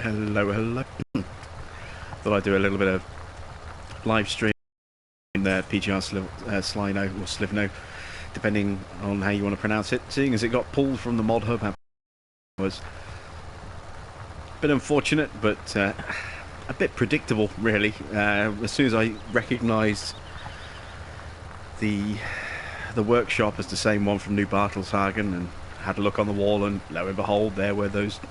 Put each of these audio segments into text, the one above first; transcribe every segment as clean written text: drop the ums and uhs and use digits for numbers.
Hello, hello. Thought I'd do a little bit of live stream there, PGR Sliwno or Sliwno, depending on how you want to pronounce it. Seeing as it got pulled from the mod hub, was a bit unfortunate, but a bit predictable, really. As soon as I recognised the workshop as the same one from New Bartelshagen and had a look on the wall, and lo and behold, there were those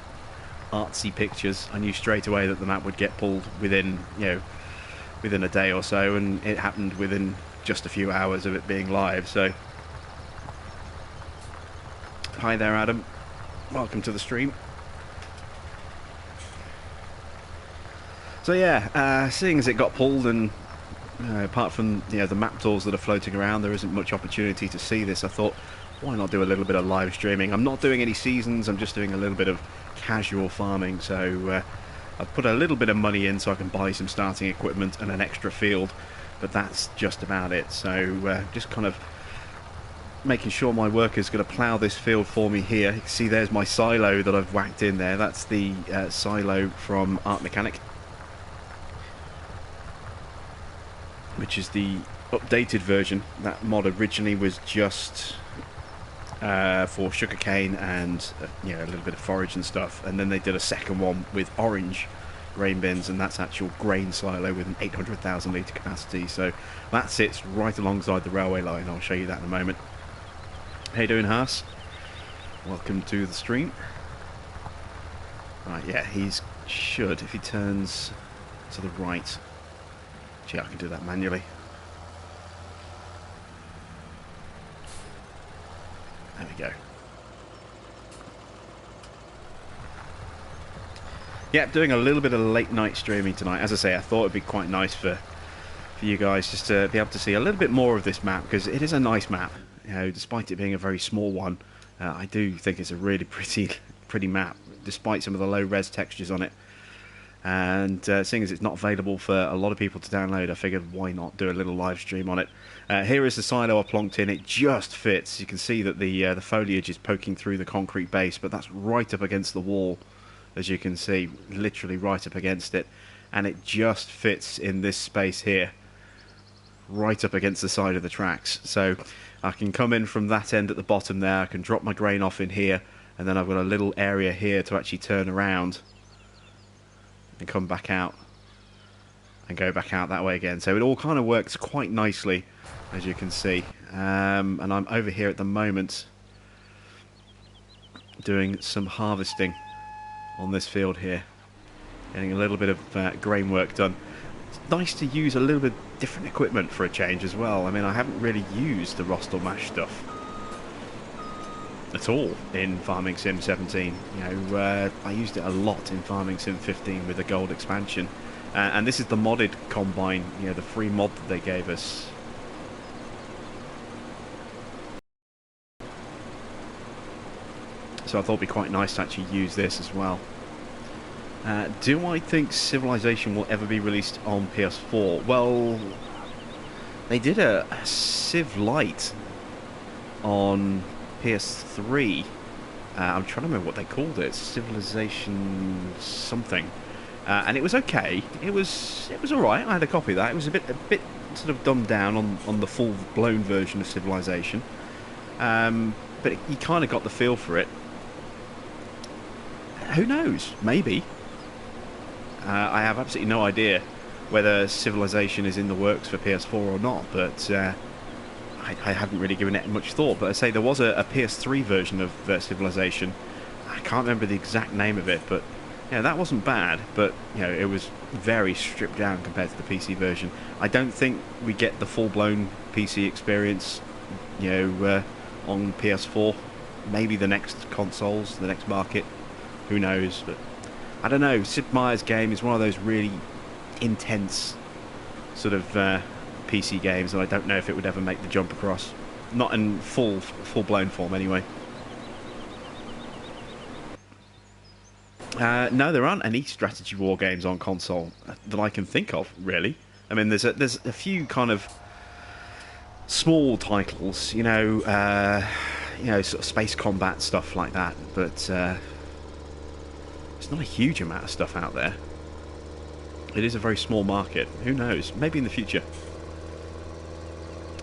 artsy pictures, I knew straight away that the map would get pulled within a day or so, and it happened within just a few hours of it being live. So hi there, Adam, welcome to the stream. So yeah, seeing as it got pulled, and apart from the map tools that are floating around, there isn't much opportunity to see this. I thought, why not do a little bit of live streaming? I'm not doing any seasons, I'm just doing a little bit of casual farming. So I've put a little bit of money in so I can buy some starting equipment and an extra field, but that's just about it. So just kind of making sure my worker's going to plough this field for me here. You can see there's my silo that I've whacked in there. That's the silo from Art Mechanic, which is the updated version. That mod originally was just for sugarcane and a little bit of forage and stuff, and then they did a second one with orange grain bins, and that's actual grain silo with an 800,000 litre capacity. So that sits right alongside the railway line. I'll show you that in a moment. How you doing, Haas? Welcome to the stream. Right, yeah, he's should, if he turns to the right. Gee, I can do that manually. There we go. Yeah, doing a little bit of late night streaming tonight. As I say, I thought it'd be quite nice for you guys just to be able to see a little bit more of this map, because it is a nice map. Despite it being a very small one, I do think it's a really pretty map, despite some of the low res textures on it. And seeing as it's not available for a lot of people to download, I figured why not do a little live stream on it. Here is the silo I plonked in. It just fits. You can see that the foliage is poking through the concrete base, but that's right up against the wall, as you can see, literally right up against it, and it just fits in this space here, right up against the side of the tracks. So I can come in from that end at the bottom there, I can drop my grain off in here, and then I've got a little area here to actually turn around and come back out and go back out that way again. So it all kind of works quite nicely, as you can see. And I'm over here at the moment doing some harvesting on this field here, getting a little bit of grain work done. It's nice to use a little bit different equipment for a change as well. I mean, I haven't really used the Rostel Mash stuff at all in Farming Sim 17. I used it a lot in Farming Sim 15 with the gold expansion, and this is the modded combine, the free mod that they gave us. So I thought it'd be quite nice to actually use this as well. Do I think Civilization will ever be released on PS4? Well, they did a Civ Lite on PS3. I'm trying to remember what they called it. Civilization something. And it was okay. It was alright. I had a copy of that. It was a bit sort of dumbed down on the full-blown version of Civilization. But you kind of got the feel for it. Who knows? Maybe. I have absolutely no idea whether Civilization is in the works for PS4 or not, but I hadn't really given it much thought. But I say there was a PS3 version of Civilization. I can't remember the exact name of it, but that wasn't bad. But it was very stripped down compared to the PC version. I don't think we get the full-blown PC experience, on PS4. Maybe the next consoles, the next market. Who knows? But I don't know. Sid Meier's game is one of those really intense sort of PC games, and I don't know if it would ever make the jump across. Not in full-blown form, anyway. No, there aren't any strategy war games on console that I can think of, really. I mean, there's a few kind of small titles, sort of space combat stuff like that, but It's not a huge amount of stuff out there. It is a very small market. Who knows? Maybe in the future.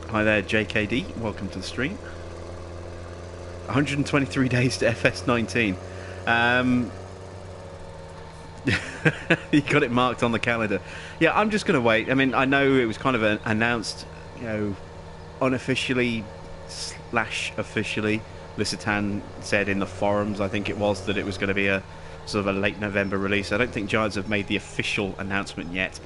Hi there, JKD. Welcome to the stream. 123 days to FS17. You got it marked on the calendar. Yeah, I'm just going to wait. I mean, I know it was kind of announced, you know, unofficially / officially. Lissitan said in the forums, I think it was, that it was going to be a sort of a late November release. I don't think Giants have made the official announcement yet.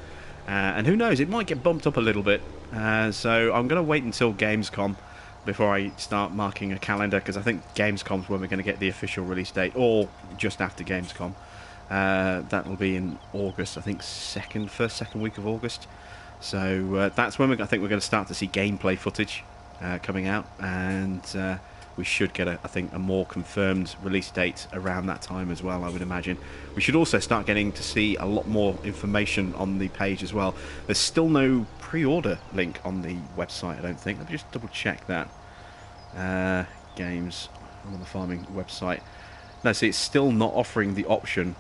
And who knows, it might get bumped up a little bit. So I'm going to wait until Gamescom before I start marking a calendar, because I think Gamescom's when we're going to get the official release date, or just after Gamescom. That will be in August, I think, first, second week of August. So that's when I think we're going to start to see gameplay footage coming out, and we should get, I think, a more confirmed release date around that time as well, I would imagine. We should also start getting to see a lot more information on the page as well. There's still no pre-order link on the website, I don't think. Let me just double check that. Games on the farming website. No, see, it's still not offering the option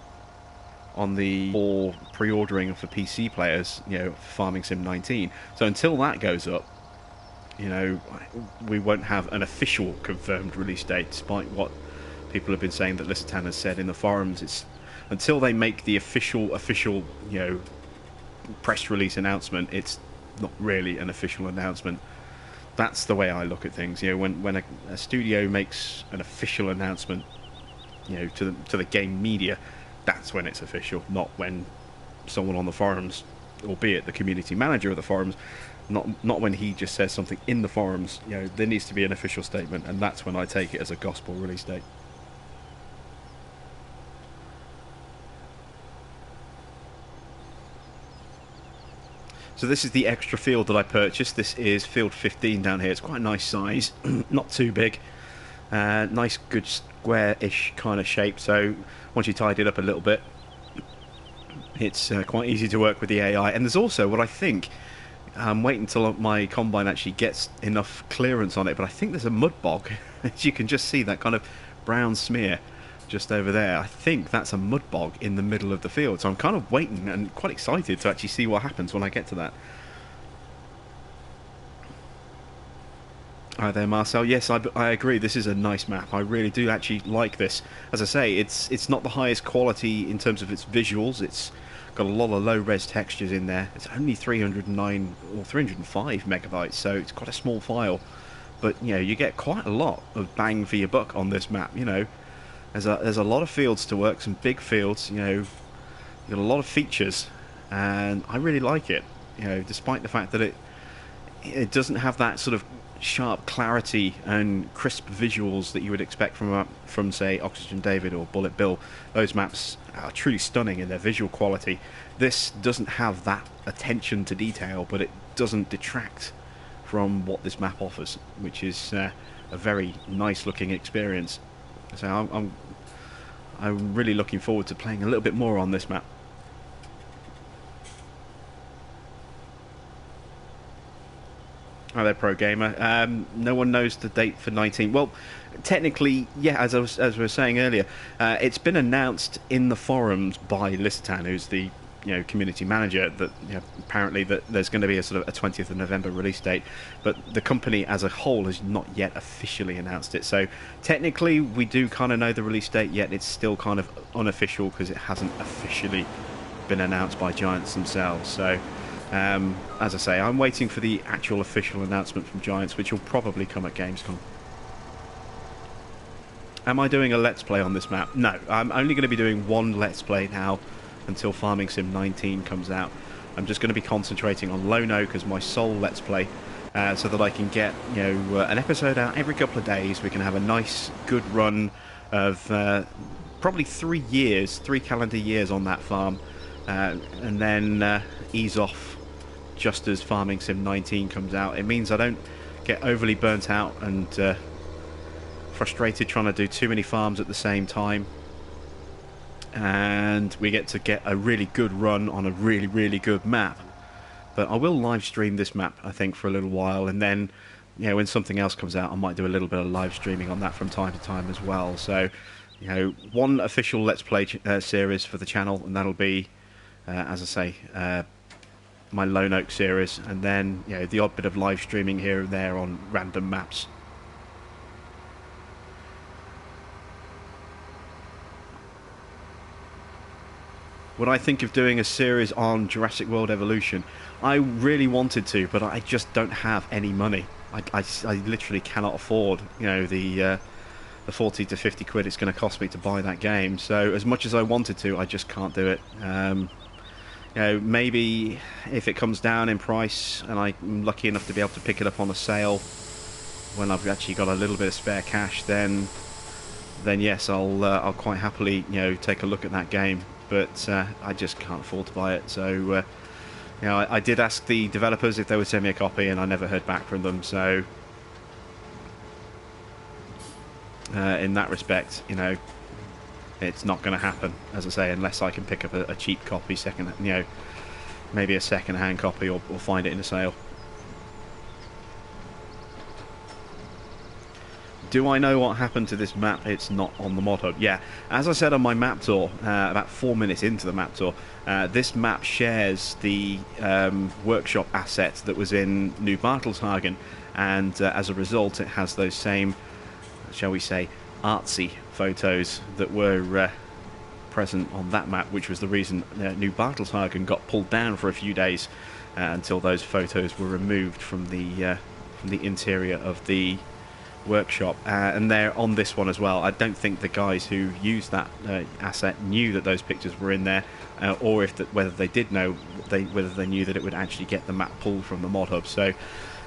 on the all pre-ordering for PC players, you know, Farming Sim 19. So until that goes up, you know, we won't have an official confirmed release date, despite what people have been saying that Lissitan has said in the forums. It's until they make the official, you know, press release announcement, it's not really an official announcement. That's the way I look at things. You know, when a studio makes an official announcement, you know, to the game media, that's when it's official, not when someone on the forums, albeit the community manager of the forums, not when he just says something in the forums. You know, there needs to be an official statement, and that's when I take it as a gospel release date. So this is the extra field that I purchased. This is field 15 down here. It's quite a nice size, not too big. Nice, good square-ish kind of shape. So once you tidy it up a little bit, it's quite easy to work with the AI. And there's also what I think, I'm waiting until my combine actually gets enough clearance on it, but I think there's a mud bog. As you can just see, that kind of brown smear just over there. I think that's a mud bog in the middle of the field. So I'm kind of waiting and quite excited to actually see what happens when I get to that. Hi there, Marcel. Yes, I agree. This is a nice map. I really do actually like this. As I say, it's not the highest quality in terms of its visuals. It's got a lot of low-res textures in there. It's only 309 or 305 megabytes, so it's quite a small file. But you know, you get quite a lot of bang for your buck on this map. You know, there's a lot of fields to work, some big fields. You know, you've got a lot of features, and I really like it. You know, despite the fact that it doesn't have that sort of sharp clarity and crisp visuals that you would expect from say Oxygen David or Bullet Bill. Those maps are truly stunning in their visual quality. This doesn't have that attention to detail, but it doesn't detract from what this map offers, which is a very nice looking experience. So I'm really looking forward to playing a little bit more on this map. Hi there, Pro Gamer. No one knows the date for 19. Well, technically, yeah, as we were saying earlier, it's been announced in the forums by Lissitan, who's the community manager, that apparently that there's going to be a sort of a 20th of November release date, but the company as a whole has not yet officially announced it. So technically, we do kind of know the release date, yet it's still kind of unofficial because it hasn't officially been announced by Giants themselves. So. As I say, I'm waiting for the actual official announcement from Giants, which will probably come at Gamescom. Am I doing a Let's Play on this map? No, I'm only going to be doing one Let's Play now until Farming Sim 19 comes out. I'm just going to be concentrating on Lono because my sole Let's Play, so that I can get an episode out every couple of days. We can have a nice, good run of probably 3 calendar years on that farm, and then ease off just as Farming Sim 19 comes out. It means I don't get overly burnt out and frustrated trying to do too many farms at the same time, and we get a really good run on a really, really good map. But I will live stream this map, I think, for a little while, and then when something else comes out, I might do a little bit of live streaming on that from time to time as well. So you know, one official Let's Play series for the channel, and that'll be, as I say, my Lone Oak series, and then, you know, the odd bit of live streaming here and there on random maps. Would I think of doing a series on Jurassic World Evolution? I really wanted to, but I just don't have any money. I literally cannot afford, you know, the 40 to 50 quid it's going to cost me to buy that game. So as much as I wanted to, I just can't do it. You know, maybe if it comes down in price and I'm lucky enough to be able to pick it up on a sale when I've actually got a little bit of spare cash, then yes, I'll quite happily, you know, take a look at that game. But I just can't afford to buy it. So you know, I did ask the developers if they would send me a copy, and I never heard back from them. So in that respect, you know, it's not going to happen, as I say, unless I can pick up a cheap copy, you know, maybe a second-hand copy, or find it in a sale. Do I know what happened to this map? It's not on the mod hub. Yeah, as I said on my map tour, about 4 minutes into the map tour, this map shares the workshop asset that was in New Bartelshagen, and as a result, it has those same, shall we say, artsy photos that were present on that map, which was the reason New Bartelshagen got pulled down for a few days until those photos were removed from the interior of the workshop, and they're on this one as well. I don't think the guys who used that asset knew that those pictures were in there, or whether they did know, whether they knew that it would actually get the map pulled from the mod hub. So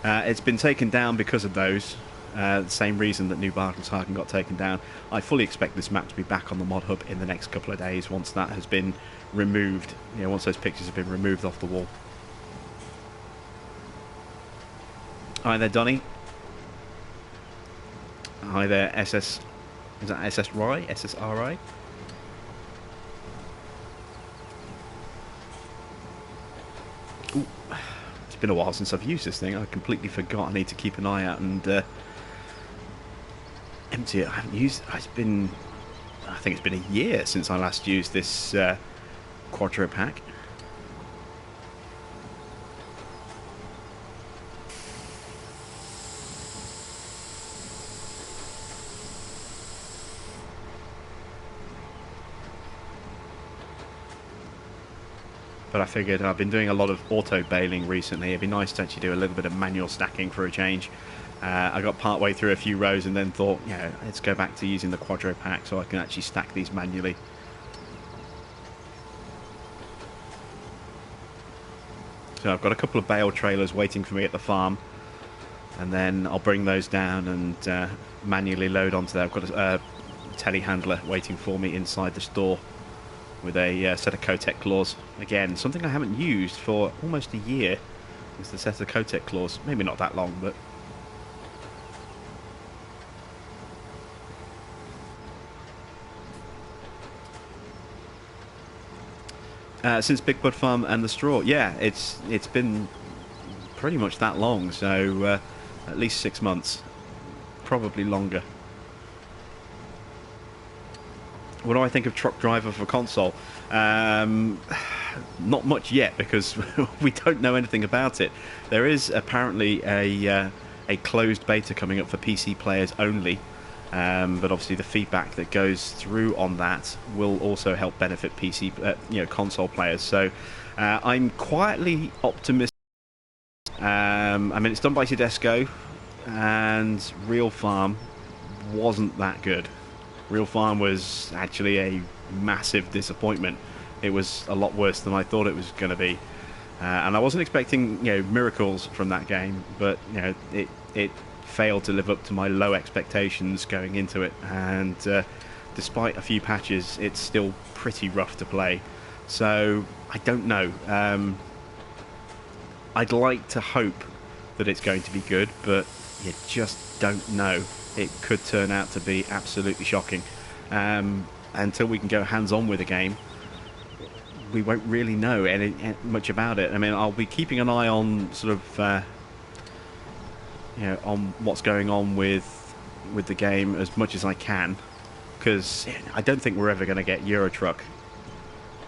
it's been taken down because of those. The same reason that New Bartelshagen got taken down. I fully expect this map to be back on the mod hub in the next couple of days once that has been removed. You know, once those pictures have been removed off the wall. Hi there, Donny. Hi there, SS. Is that SSRI? SSRI? Ooh, it's been a while since I've used this thing. I completely forgot. I need to keep an eye out and empty it. I haven't used. I think it's been a year since I last used this Quadro pack. But I figured I've been doing a lot of auto bailing recently. It'd be nice to actually do a little bit of manual stacking for a change. I got part way through a few rows and then thought, you know, let's go back to using the Quadro pack so I can actually stack these manually. So I've got a couple of bale trailers waiting for me at the farm, and then I'll bring those down and manually load onto there. I've got a telehandler waiting for me inside the store with a set of Cotec claws. Again, something I haven't used for almost a year is the set of Cotec claws. Maybe not that long, but... since Big Bud Farm and the straw, yeah, it's been pretty much that long, so at least 6 months, probably longer. What do I think of Truck Driver for console? Not much yet, because we don't know anything about it. There is apparently a closed beta coming up for PC players only, but obviously the feedback that goes through on that will also help benefit PC, console players. So I'm quietly optimistic. I mean, it's done by Tedesco, and Real Farm wasn't that good. Real Farm was actually a massive disappointment. It was a lot worse than I thought it was going to be, and I wasn't expecting, you know, miracles from that game, but you know, it failed to live up to my low expectations going into it, and despite a few patches, it's still pretty rough to play. So I don't know. I'd like to hope that it's going to be good, but you just don't know. It could turn out to be absolutely shocking. Until we can go hands-on with the game, we won't really know much about it. I mean, I'll be keeping an eye on sort of, on what's going on with the game as much as I can, because I don't think we're ever going to get Euro Truck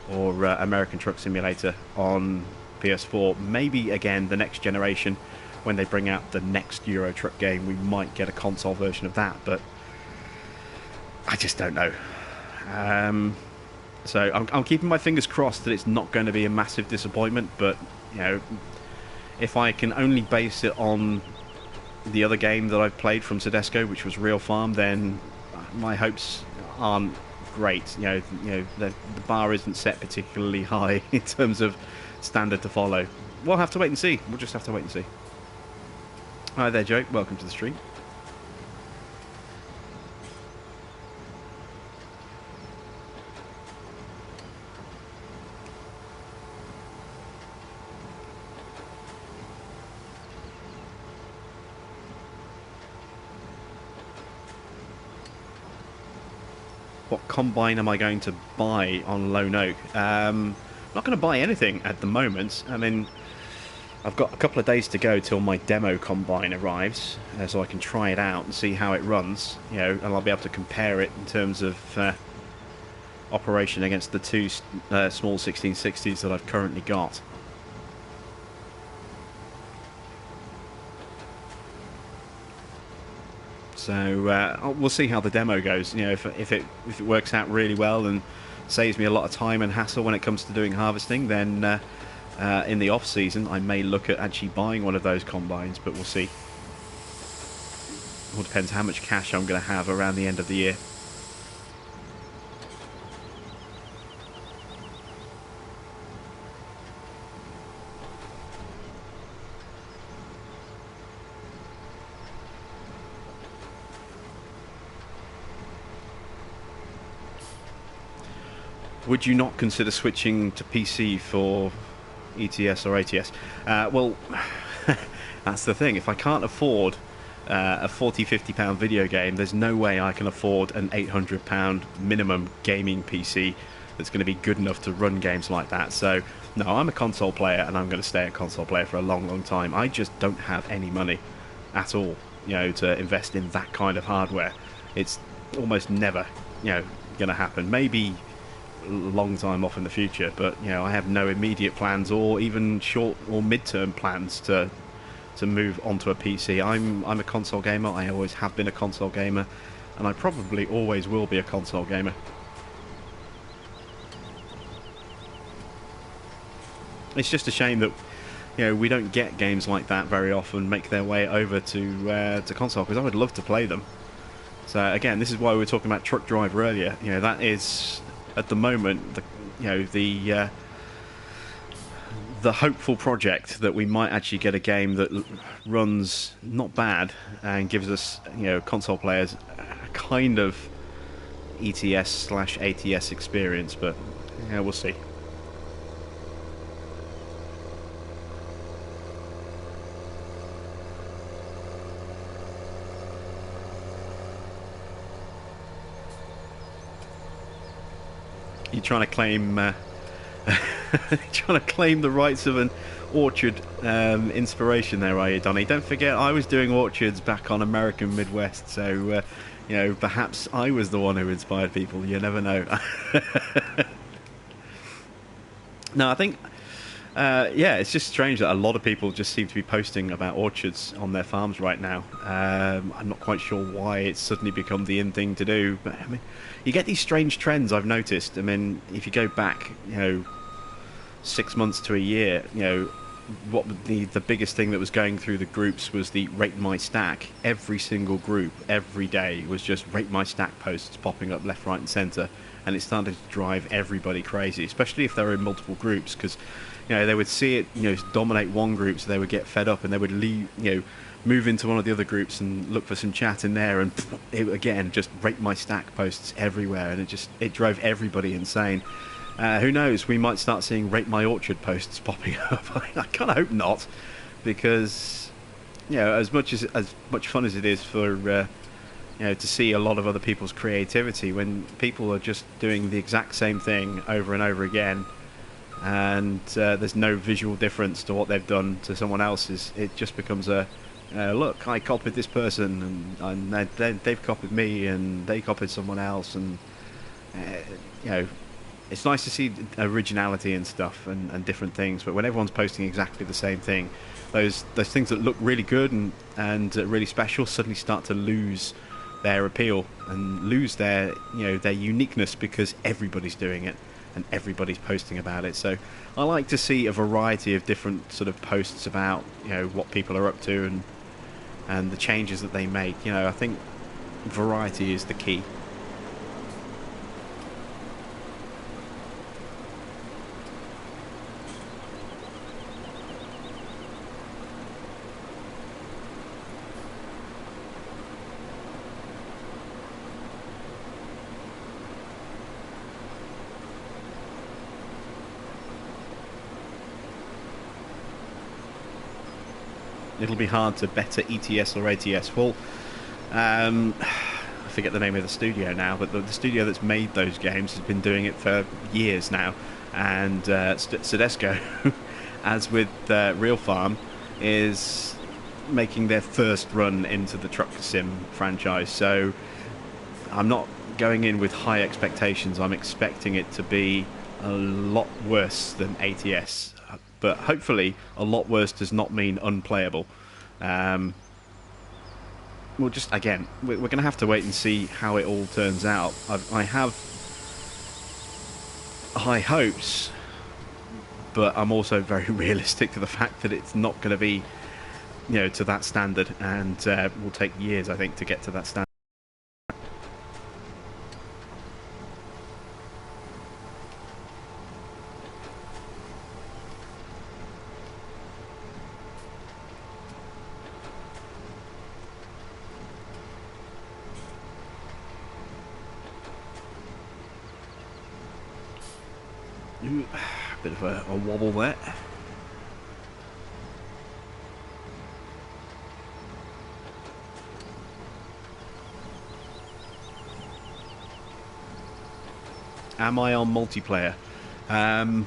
or American Truck Simulator on PS4. Maybe again the next generation, when they bring out the next Euro Truck game, we might get a console version of that, but I just don't know. So I'm keeping my fingers crossed that it's not going to be a massive disappointment, but you know, if I can only base it on the other game that I've played from Tedesco, which was Real Farm, then my hopes aren't great. You know, the bar isn't set particularly high in terms of standard to follow. We'll have to wait and see. We'll just have to wait and see. Hi there, Joe. Welcome to the stream. What combine am I going to buy on Lone Oak? I'm not going to buy anything at the moment. I mean, I've got a couple of days to go till my demo combine arrives, so I can try it out and see how it runs. You know, and I'll be able to compare it in terms of operation against the two small 1660s that I've currently got. So we'll see how the demo goes. You know, if it works out really well and saves me a lot of time and hassle when it comes to doing harvesting, then in the off season I may look at actually buying one of those combines. But we'll see. It all depends how much cash I'm going to have around the end of the year. Would you not consider switching to PC for ETS or ATS? Well, that's the thing. If I can't afford a £40–50 video game, there's no way I can afford an £800 minimum gaming PC that's going to be good enough to run games like that. So, no, I'm a console player, and I'm going to stay a console player for a long, long time. I just don't have any money at all, you know, to invest in that kind of hardware. It's almost never, you know, going to happen. Maybe long time off in the future, but you know, I have no immediate plans or even short or mid-term plans to move onto a PC. I'm a console gamer. I always have been a console gamer, and I probably always will be a console gamer. It's just a shame that, you know, we don't get games like that very often make their way over to console, because I would love to play them. So again, this is why we were talking about Truck Driver earlier. You know, that is at the moment the hopeful project that we might actually get a game that runs not bad and gives us, you know, console players a kind of ETS/ATS experience. But yeah, we'll see. You're trying to claim the rights of an orchard inspiration there, are you, Donny? Don't forget, I was doing orchards back on American Midwest, so you know, perhaps I was the one who inspired people. You never know. No, I think yeah, it's just strange that a lot of people just seem to be posting about orchards on their farms right now. I'm not quite sure why it's suddenly become the in thing to do, but I mean, you get these strange trends, I've noticed. I mean, if you go back, you know, 6 months to a year, you know, what the biggest thing that was going through the groups was the Rate My Stack. Every single group, every day, was just Rate My Stack posts popping up left, right and centre, and it started to drive everybody crazy, especially if they were in multiple groups, because, you know, they would see it, you know, dominate one group, so they would get fed up and they would leave, you know, move into one of the other groups and look for some chat in there, and it, again, just Rate My Stack posts everywhere, and it drove everybody insane. Who knows, we might start seeing Rate My Orchard posts popping up. I kind of hope not, because, you know, as much fun as it is for you know, to see a lot of other people's creativity, when people are just doing the exact same thing over and over again, and there's no visual difference to what they've done to someone else's, it just becomes a look, I copied this person, and they've copied me, and they copied someone else, and uh, you know, it's nice to see originality and stuff and different things. But when everyone's posting exactly the same thing, those things that look really good and really special suddenly start to lose their appeal and lose their their uniqueness because everybody's doing it and everybody's posting about it. So I like to see a variety of different sort of posts about what people are up to and the changes that they make. I think variety is the key. It'll be hard to better ETS or ATS. Well, I forget the name of the studio now, but the studio that's made those games has been doing it for years now. And Sedesco, as with Real Farm, is making their first run into the truck sim franchise. So I'm not going in with high expectations. I'm expecting it to be a lot worse than ATS. But hopefully a lot worse does not mean unplayable. We'll just, again, we're going to have to wait and see how it all turns out. I have high hopes, but I'm also very realistic to the fact that it's not going to be, to that standard, and will take years, I think, to get to that standard. Bit of a wobble there. Am I on multiplayer? No,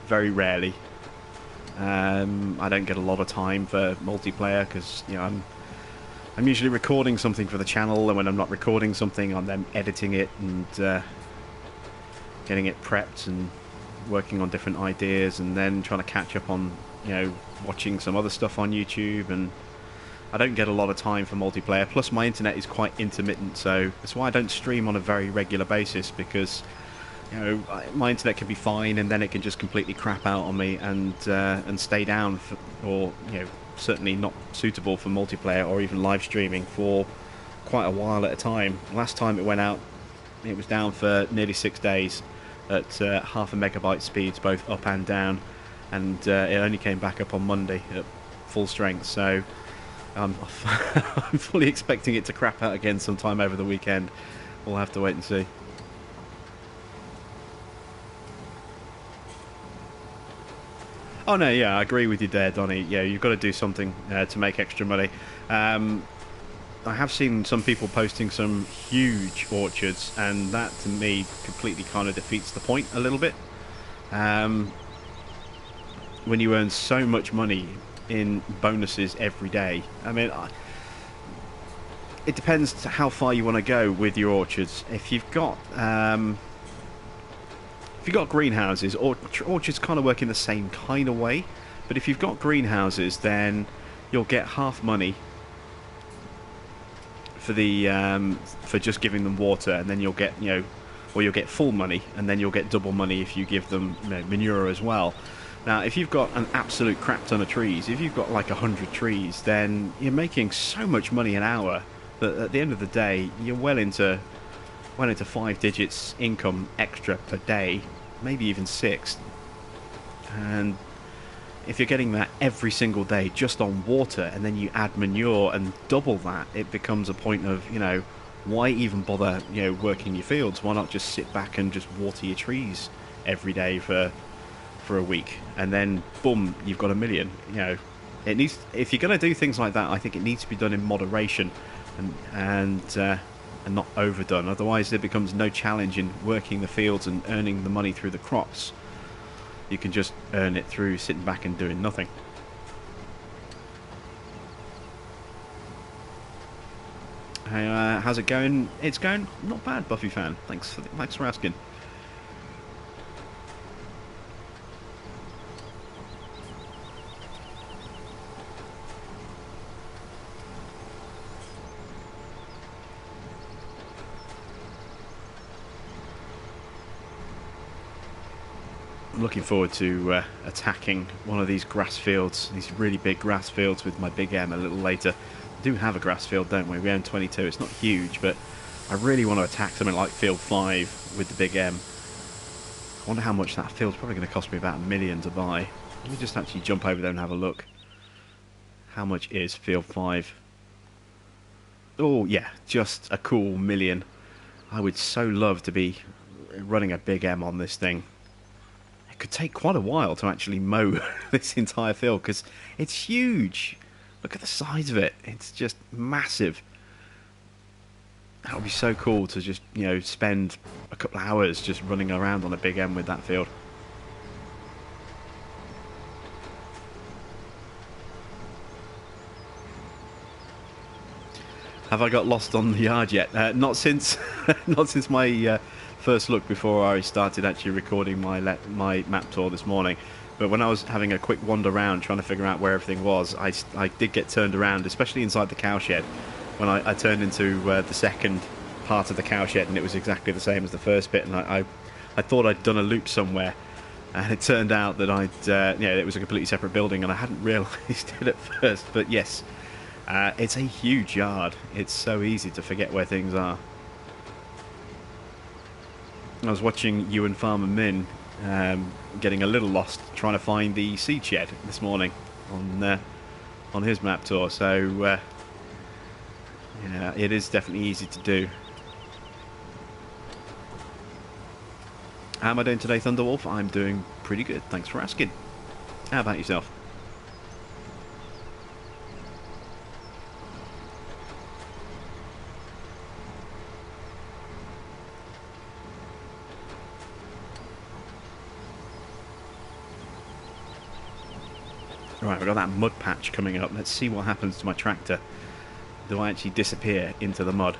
very rarely. I don't get a lot of time for multiplayer because I'm usually recording something for the channel, and when I'm not recording something, I'm then editing it and getting it prepped and working on different ideas, and then trying to catch up on watching some other stuff on YouTube. And I don't get a lot of time for multiplayer, plus my internet is quite intermittent, so that's why I don't stream on a very regular basis, because my internet can be fine and then it can just completely crap out on me and stay down or certainly not suitable for multiplayer or even live streaming for quite a while at a time. Last time it went out, it was down for nearly 6 days at half a megabyte speeds, both up and down, and it only came back up on Monday at full strength. So I'm fully expecting it to crap out again sometime over the weekend. We'll have to wait and see. Oh no, yeah, I agree with you there, Donny. Yeah, you've got to do something to make extra money. I have seen some people posting some huge orchards, and that to me completely kind of defeats the point a little bit. When you earn so much money in bonuses every day, I mean, it depends how far you want to go with your orchards. If you've got greenhouses, orchards kind of work in the same kind of way, but if you've got greenhouses, then you'll get half money for the for just giving them water, and then you'll get or you'll get full money, and then you'll get double money if you give them manure as well. Now, if you've got an absolute crap ton of trees, if you've got like 100 trees, then you're making so much money an hour that at the end of the day, you're well into 5 digits income extra per day, maybe even 6. And if you're getting that every single day just on water, and then you add manure and double that, it becomes a point of, why even bother, working your fields? Why not just sit back and just water your trees every day for a week, and then boom, you've got $1 million. It needs, if you're going to do things like that, I think it needs to be done in moderation and not overdone. Otherwise, there becomes no challenge in working the fields and earning the money through the crops. You can just earn it through sitting back and doing nothing. Hey, how's it going? It's going not bad, Buffy fan. Thanks for asking. I'm looking forward to attacking one of these grass fields, these really big grass fields with my big M a little later. We do have a grass field, don't we? We own 22. It's not huge, but I really want to attack something like field 5 with the big M. I wonder how much that field's probably going to cost me about $1 million to buy. Let me just actually jump over there and have a look. How much is field 5? Oh, yeah, just a cool $1 million. I would so love to be running a big M on this thing. Could take quite a while to actually mow this entire field because it's huge. Look at the size of it. It's just massive. That would be so cool to just, you know, spend a couple of hours just running around on a big M with that field. Have I got lost on the yard yet? Not since not since my first look before I started actually recording my map tour this morning. But when I was having a quick wander around trying to figure out where everything was, I did get turned around, especially inside the cowshed. When I turned into the second part of the cowshed, and it was exactly the same as the first bit, and I thought I'd done a loop somewhere, and it turned out that it was a completely separate building, and I hadn't realised it at first. But yes, it's a huge yard. It's so easy to forget where things are. I was watching you and Farmer Min getting a little lost trying to find the seed shed this morning on his map tour. So yeah, it is definitely easy to do. How am I doing today, Thunderwolf? I'm doing pretty good. Thanks for asking. How about yourself? Right, we've got that mud patch coming up. Let's see what happens to my tractor. Do I actually disappear into the mud?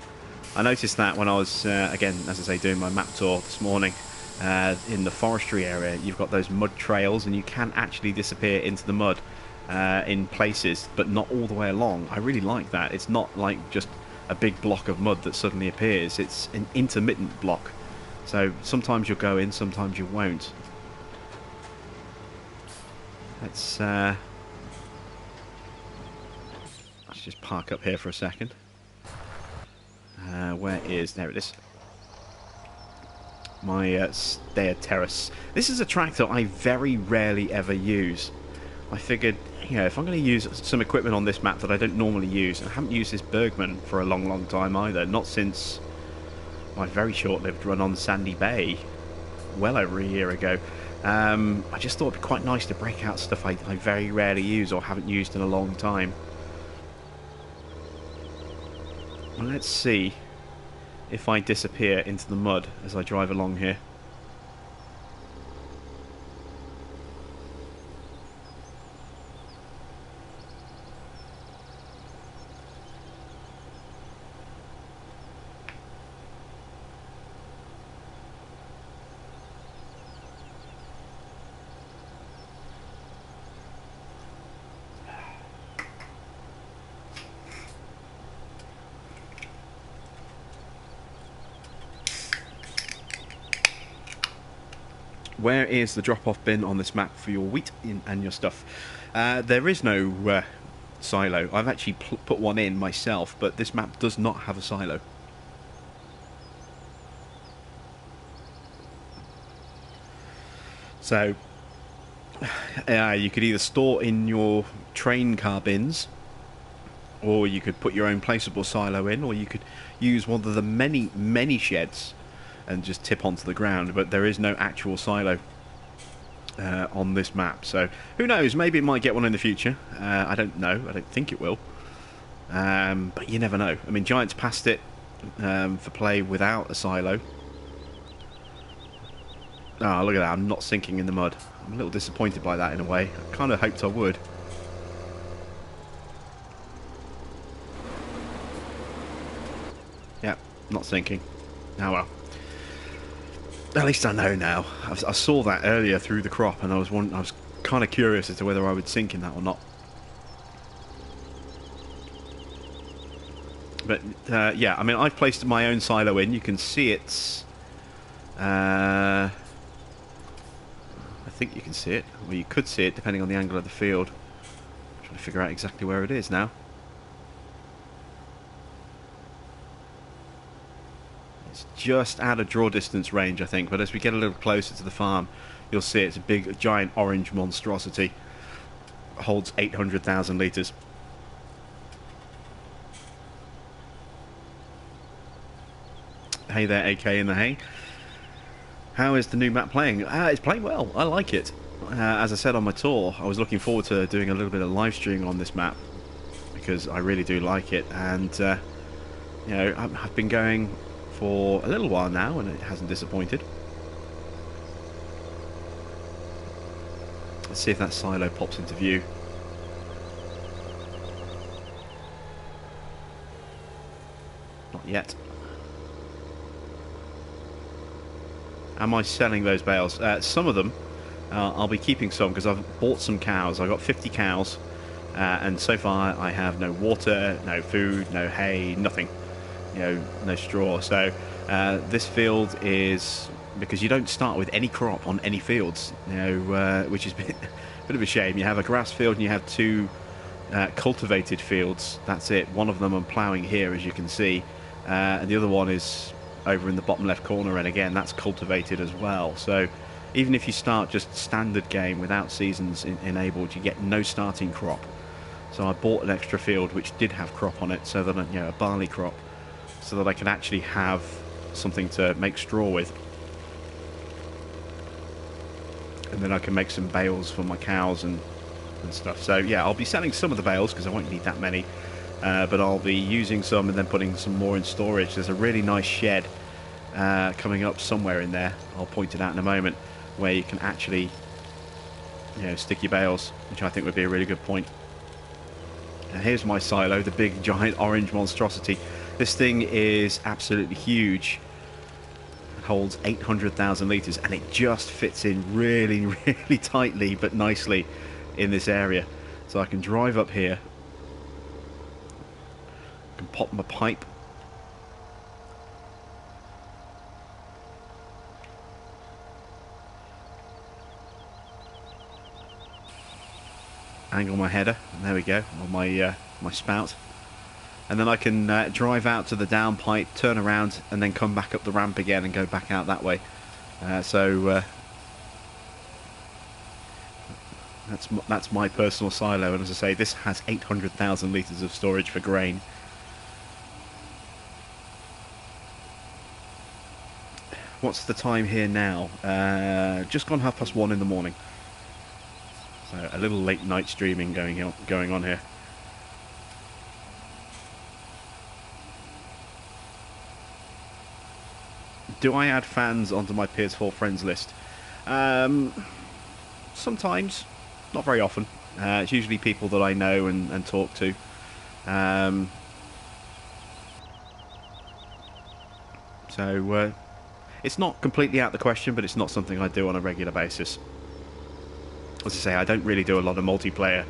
I noticed that when I was, again, as I say, doing my map tour this morning, in the forestry area, you've got those mud trails, and you can actually disappear into the mud in places, but not all the way along. I really like that. It's not like just a big block of mud that suddenly appears. It's an intermittent block. So sometimes you'll go in, sometimes you won't. Let's just park up here for a second. Where is... There it is. My stair terrace. This is a tractor I very rarely ever use. I figured, you know, if I'm going to use some equipment on this map that I don't normally use, and I haven't used this Bergman for a long, long time either, not since my very short-lived run on Sandy Bay, well over a year ago. I just thought it'd be quite nice to break out stuff I very rarely use or haven't used in a long time. Well, let's see if I disappear into the mud as I drive along here. Where is the drop-off bin on this map for your wheat and your stuff? There is no silo. I've actually put one in myself, but this map does not have a silo. So you could either store in your train car bins, or you could put your own placeable silo in, or you could use one of the many sheds and just tip onto the ground. But there is no actual silo on this map, so who knows, maybe it might get one in the future. I don't know, I don't think it will, but you never know. I mean, Giants passed it for play without a silo. Oh, look at that, I'm not sinking in the mud. I'm a little disappointed by that in a way. I kind of hoped I would. not sinking. Oh well. At least I know now. I saw that earlier through the crop, and I was kind of curious as to whether I would sink in that or not. But yeah, I mean, I've placed my own silo in. You can see it's. I think you can see it. Well, you could see it depending on the angle of the field. I'm trying to figure out exactly where it is now. It's just out of draw distance range, I think. But as we get a little closer to the farm, you'll see it's a big, giant orange monstrosity. It holds 800,000 litres. Hey there, AK in the hay. How is the new map playing? It's playing well. I like it. As I said on my tour, I was looking forward to doing a little bit of live streaming on this map because I really do like it. And you know, I've been going for a little while now, and it hasn't disappointed. Let's see if that silo pops into view. Not yet. Am I selling those bales? Some of them, I'll be keeping some because I've bought some cows. I've got 50 cows, and so far I have no water, no food, no hay, nothing. You know, no straw. So this field is, because you don't start with any crop on any fields, you know, which is a bit of a shame. You have a grass field and you have two cultivated fields. That's it. One of them I'm ploughing here, as you can see, and the other one is over in the bottom left corner, and again that's cultivated as well. So even if you start just standard game without seasons enabled, you get no starting crop. So I bought an extra field which did have crop on it, so that, you know, a barley crop, so that I can actually have something to make straw with, and then I can make some bales for my cows and stuff. So yeah, I'll be selling some of the bales because I won't need that many. But I'll be using some and then putting some more in storage. There's a really nice shed coming up somewhere in there. I'll point it out in a moment, where you can actually, you know, stick your bales, which I think would be a really good point. And here's my silo, the big giant orange monstrosity. This thing is absolutely huge. It holds 800,000 litres, and it just fits in really, really tightly but nicely in this area. So I can drive up here. Can pop my pipe, angle my header, and there we go, on my my spout, and then I can drive out to the down pipe, turn around, and then come back up the ramp again and go back out that way. So that's my personal silo, and as I say, this has 800,000 litres of storage for grain. What's the time here now? Just gone 1:30 in the morning. So a little late night streaming going on here. Do I add fans onto my PS4 friends list? Sometimes, not very often. It's usually people that I know and talk to. So it's not completely out of the question, but it's not something I do on a regular basis. As I say, I don't really do a lot of multiplayer,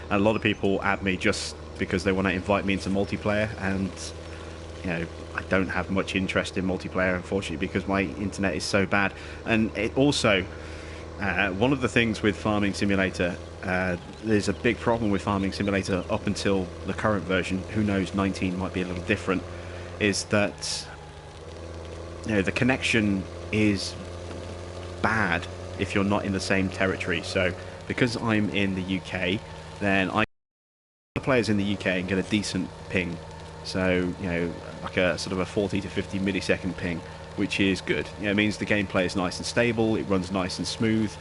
and a lot of people add me just because they want to invite me into multiplayer, and you know, I don't have much interest in multiplayer, unfortunately, because my internet is so bad. And it also, one of the things with Farming Simulator, there's a big problem with Farming Simulator up until the current version. Who knows, 19 might be a little different. Is that, you know, the connection is bad if you're not in the same territory. So because I'm in the UK, then the players in the UK and get a decent ping. So, you know, like a sort of a 40 to 50 millisecond ping, which is good. You know, it means the gameplay is nice and stable, it runs nice and smooth,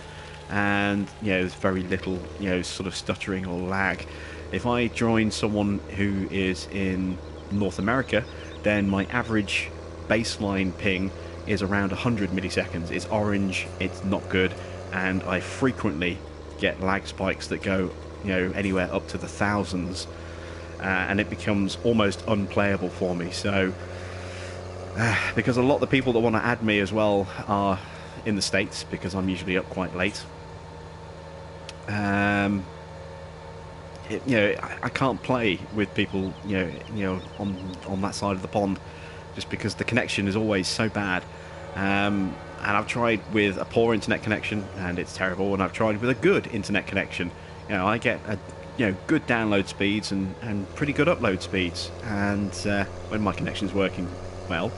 and, you know, there's very little, you know, sort of stuttering or lag. If I join someone who is in North America, then my average baseline ping is around 100 milliseconds. It's orange, it's not good, and I frequently get lag spikes that go, you know, anywhere up to the thousands, and it becomes almost unplayable for me. So because a lot of the people that want to add me as well are in the States, because I'm usually up quite late. I can't play with people, on that side of the pond, just because the connection is always so bad. And I've tried with a poor internet connection, and it's terrible. And I've tried with a good internet connection. I get good download speeds and pretty good upload speeds. And when my connection's working well,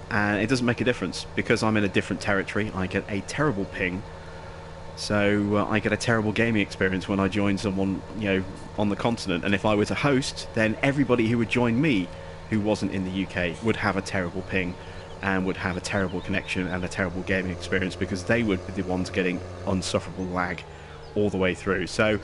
and it doesn't make a difference because I'm in a different territory. I get a terrible ping. So I get a terrible gaming experience when I join someone, on the continent. And if I were to host, then everybody who would join me, who wasn't in the UK, would have a terrible ping and would have a terrible connection and a terrible gaming experience, because they would be the ones getting unsufferable lag all the way through. So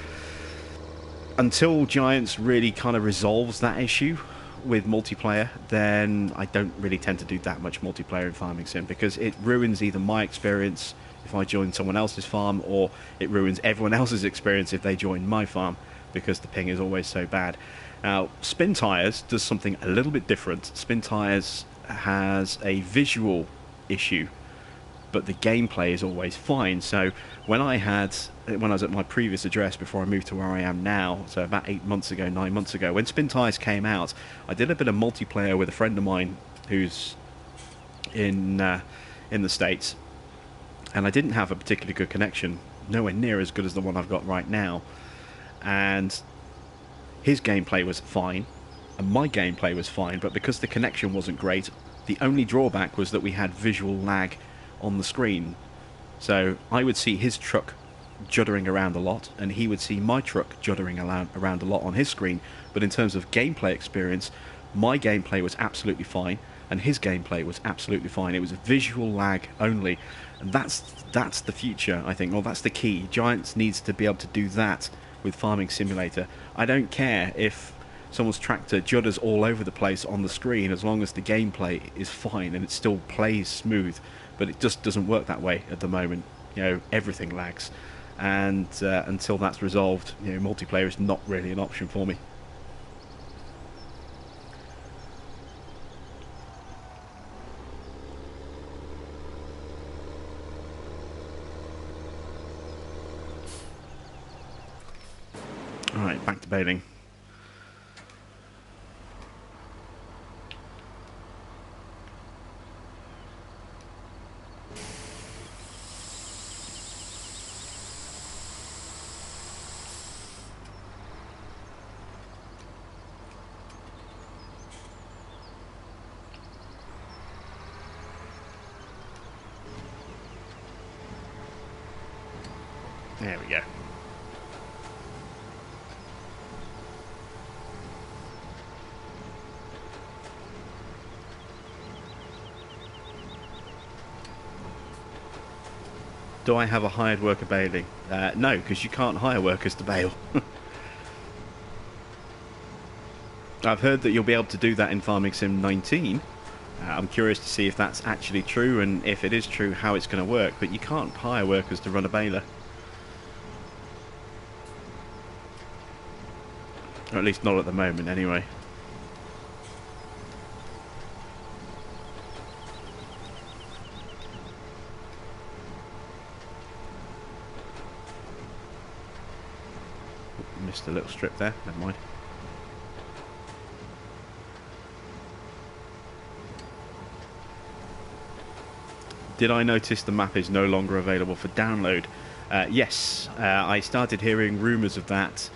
until Giants really kind of resolves that issue with multiplayer, then I don't really tend to do that much multiplayer in Farming Sim, because it ruins either my experience if I join someone else's farm, or it ruins everyone else's experience if they join my farm, because the ping is always so bad. Now, Spin Tires does something a little bit different. Spin Tires has a visual issue, but the gameplay is always fine. So when I was at my previous address before I moved to where I am now, so about 9 months ago, when Spin Tires came out, I did a bit of multiplayer with a friend of mine who's in the States, and I didn't have a particularly good connection, nowhere near as good as the one I've got right now. And his gameplay was fine, and my gameplay was fine, but because the connection wasn't great, the only drawback was that we had visual lag on the screen. So I would see his truck juddering around a lot, and he would see my truck juddering around a lot on his screen. But in terms of gameplay experience, my gameplay was absolutely fine, and his gameplay was absolutely fine. It was visual lag only, and that's the future, I think. Well, that's the key. Giants needs to be able to do that with Farming Simulator. I don't care if someone's tractor judders all over the place on the screen, as long as the gameplay is fine and it still plays smooth. But it just doesn't work that way at the moment. Everything lags, and until that's resolved, multiplayer is not really an option for me. Alright, back to bailing. There we go. Do I have a hired worker bailing? No, because you can't hire workers to bail. I've heard that you'll be able to do that in Farming Sim 19. I'm curious to see if that's actually true, and if it is true, how it's going to work. But you can't hire workers to run a baler. Or at least not at the moment, anyway. Missed a little strip there, never mind. Did I notice the map is no longer available for download? Yes, I started hearing rumours of that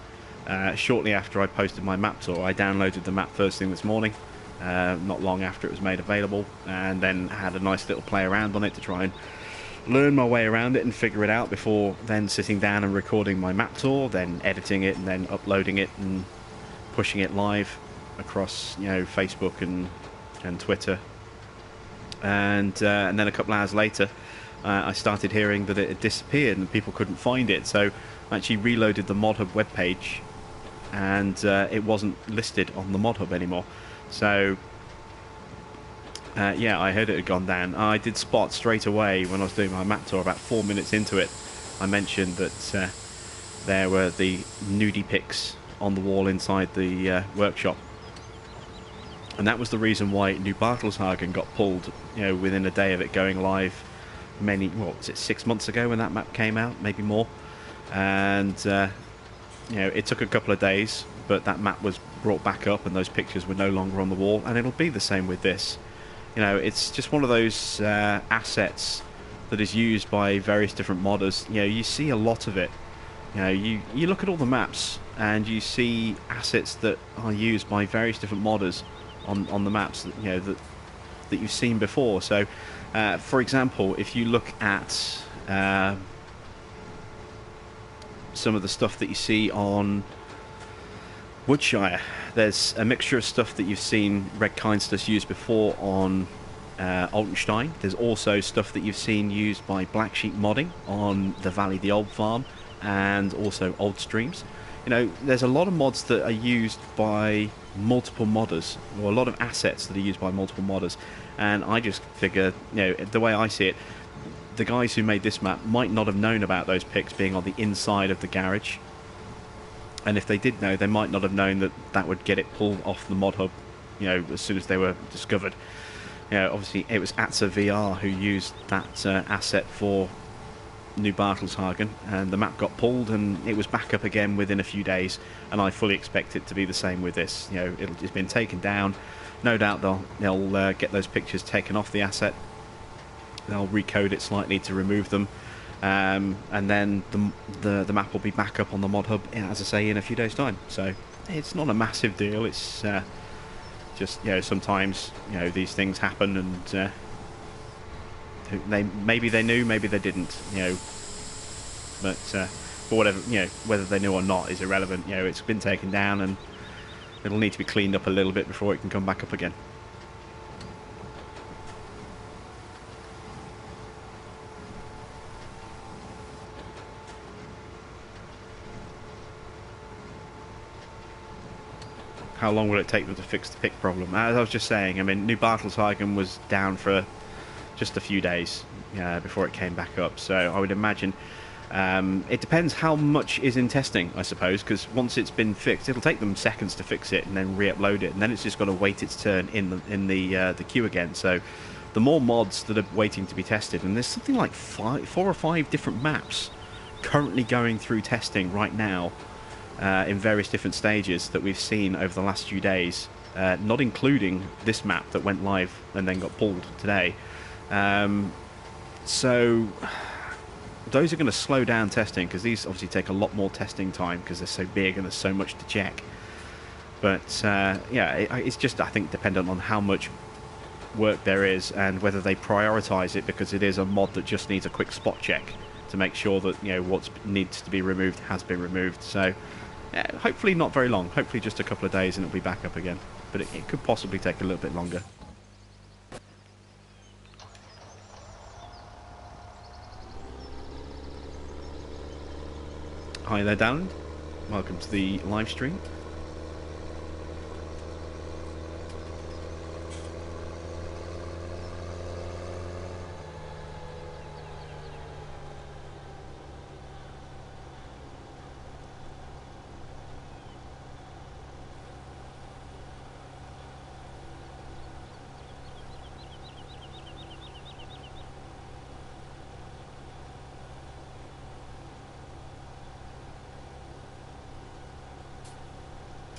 shortly after I posted my map tour. I downloaded the map first thing this morning, not long after it was made available, and then had a nice little play around on it to try and learn my way around it and figure it out before then sitting down and recording my map tour, then editing it and then uploading it and pushing it live across Facebook and Twitter. And then a couple hours later I started hearing that it had disappeared and people couldn't find it, so I actually reloaded the ModHub webpage, and it wasn't listed on the ModHub anymore. So yeah, I heard it had gone down. I did spot straight away when I was doing my map tour, about 4 minutes into it, I mentioned that there were the nudie pics on the wall inside the workshop. And that was the reason why New Bartelshagen got pulled, within a day of it going live. What was it, 6 months ago when that map came out, maybe more. And it took a couple of days, but that map was brought back up, and those pictures were no longer on the wall. And it'll be the same with this. It's just one of those assets that is used by various different modders. You see a lot of it. You look at all the maps, and you see assets that are used by various different modders on the maps that you've seen before. So, for example, if you look at some of the stuff that you see on Woodshire, there's a mixture of stuff that you've seen Red Kindsters use before on Altenstein. There's also stuff that you've seen used by Black Sheep modding on the Valley the Old Farm, and also Old Streams. There's a lot of mods that are used by multiple modders, or a lot of assets that are used by multiple modders. And I just figure, the way I see it, the guys who made this map might not have known about those picks being on the inside of the garage. And if they did know, they might not have known that that would get it pulled off the mod hub, as soon as they were discovered. Obviously it was Atza VR who used that asset for New Bartelshagen, and the map got pulled, and it was back up again within a few days. And I fully expect it to be the same with this. It's been taken down. No doubt they'll get those pictures taken off the asset. They'll recode it slightly to remove them, and then the map will be back up on the mod hub, as I say, in a few days' time. So it's not a massive deal. It's just sometimes these things happen, and maybe they knew, maybe they didn't, but whatever, whether they knew or not is irrelevant. It's been taken down, and it'll need to be cleaned up a little bit before it can come back up again. How long will it take them to fix the pick problem? As I was just saying, I mean, New Bartelshagen was down for just a few days before it came back up. So I would imagine it depends how much is in testing, I suppose, because once it's been fixed, it'll take them seconds to fix it and then re-upload it, and then it's just got to wait its turn in the queue again. So the more mods that are waiting to be tested, and there's something like 4 or 5 different maps currently going through testing right now in various different stages that we've seen over the last few days, not including this map that went live and then got pulled today. So those are going to slow down testing, because these obviously take a lot more testing time because they're so big and there's so much to check. But it's just, I think, dependent on how much work there is and whether they prioritize it, because it is a mod that just needs a quick spot check to make sure that what needs to be removed has been removed. So hopefully not very long, hopefully just a couple of days and it'll be back up again, but it could possibly take a little bit longer. Hi there, Dan. Welcome to the live stream.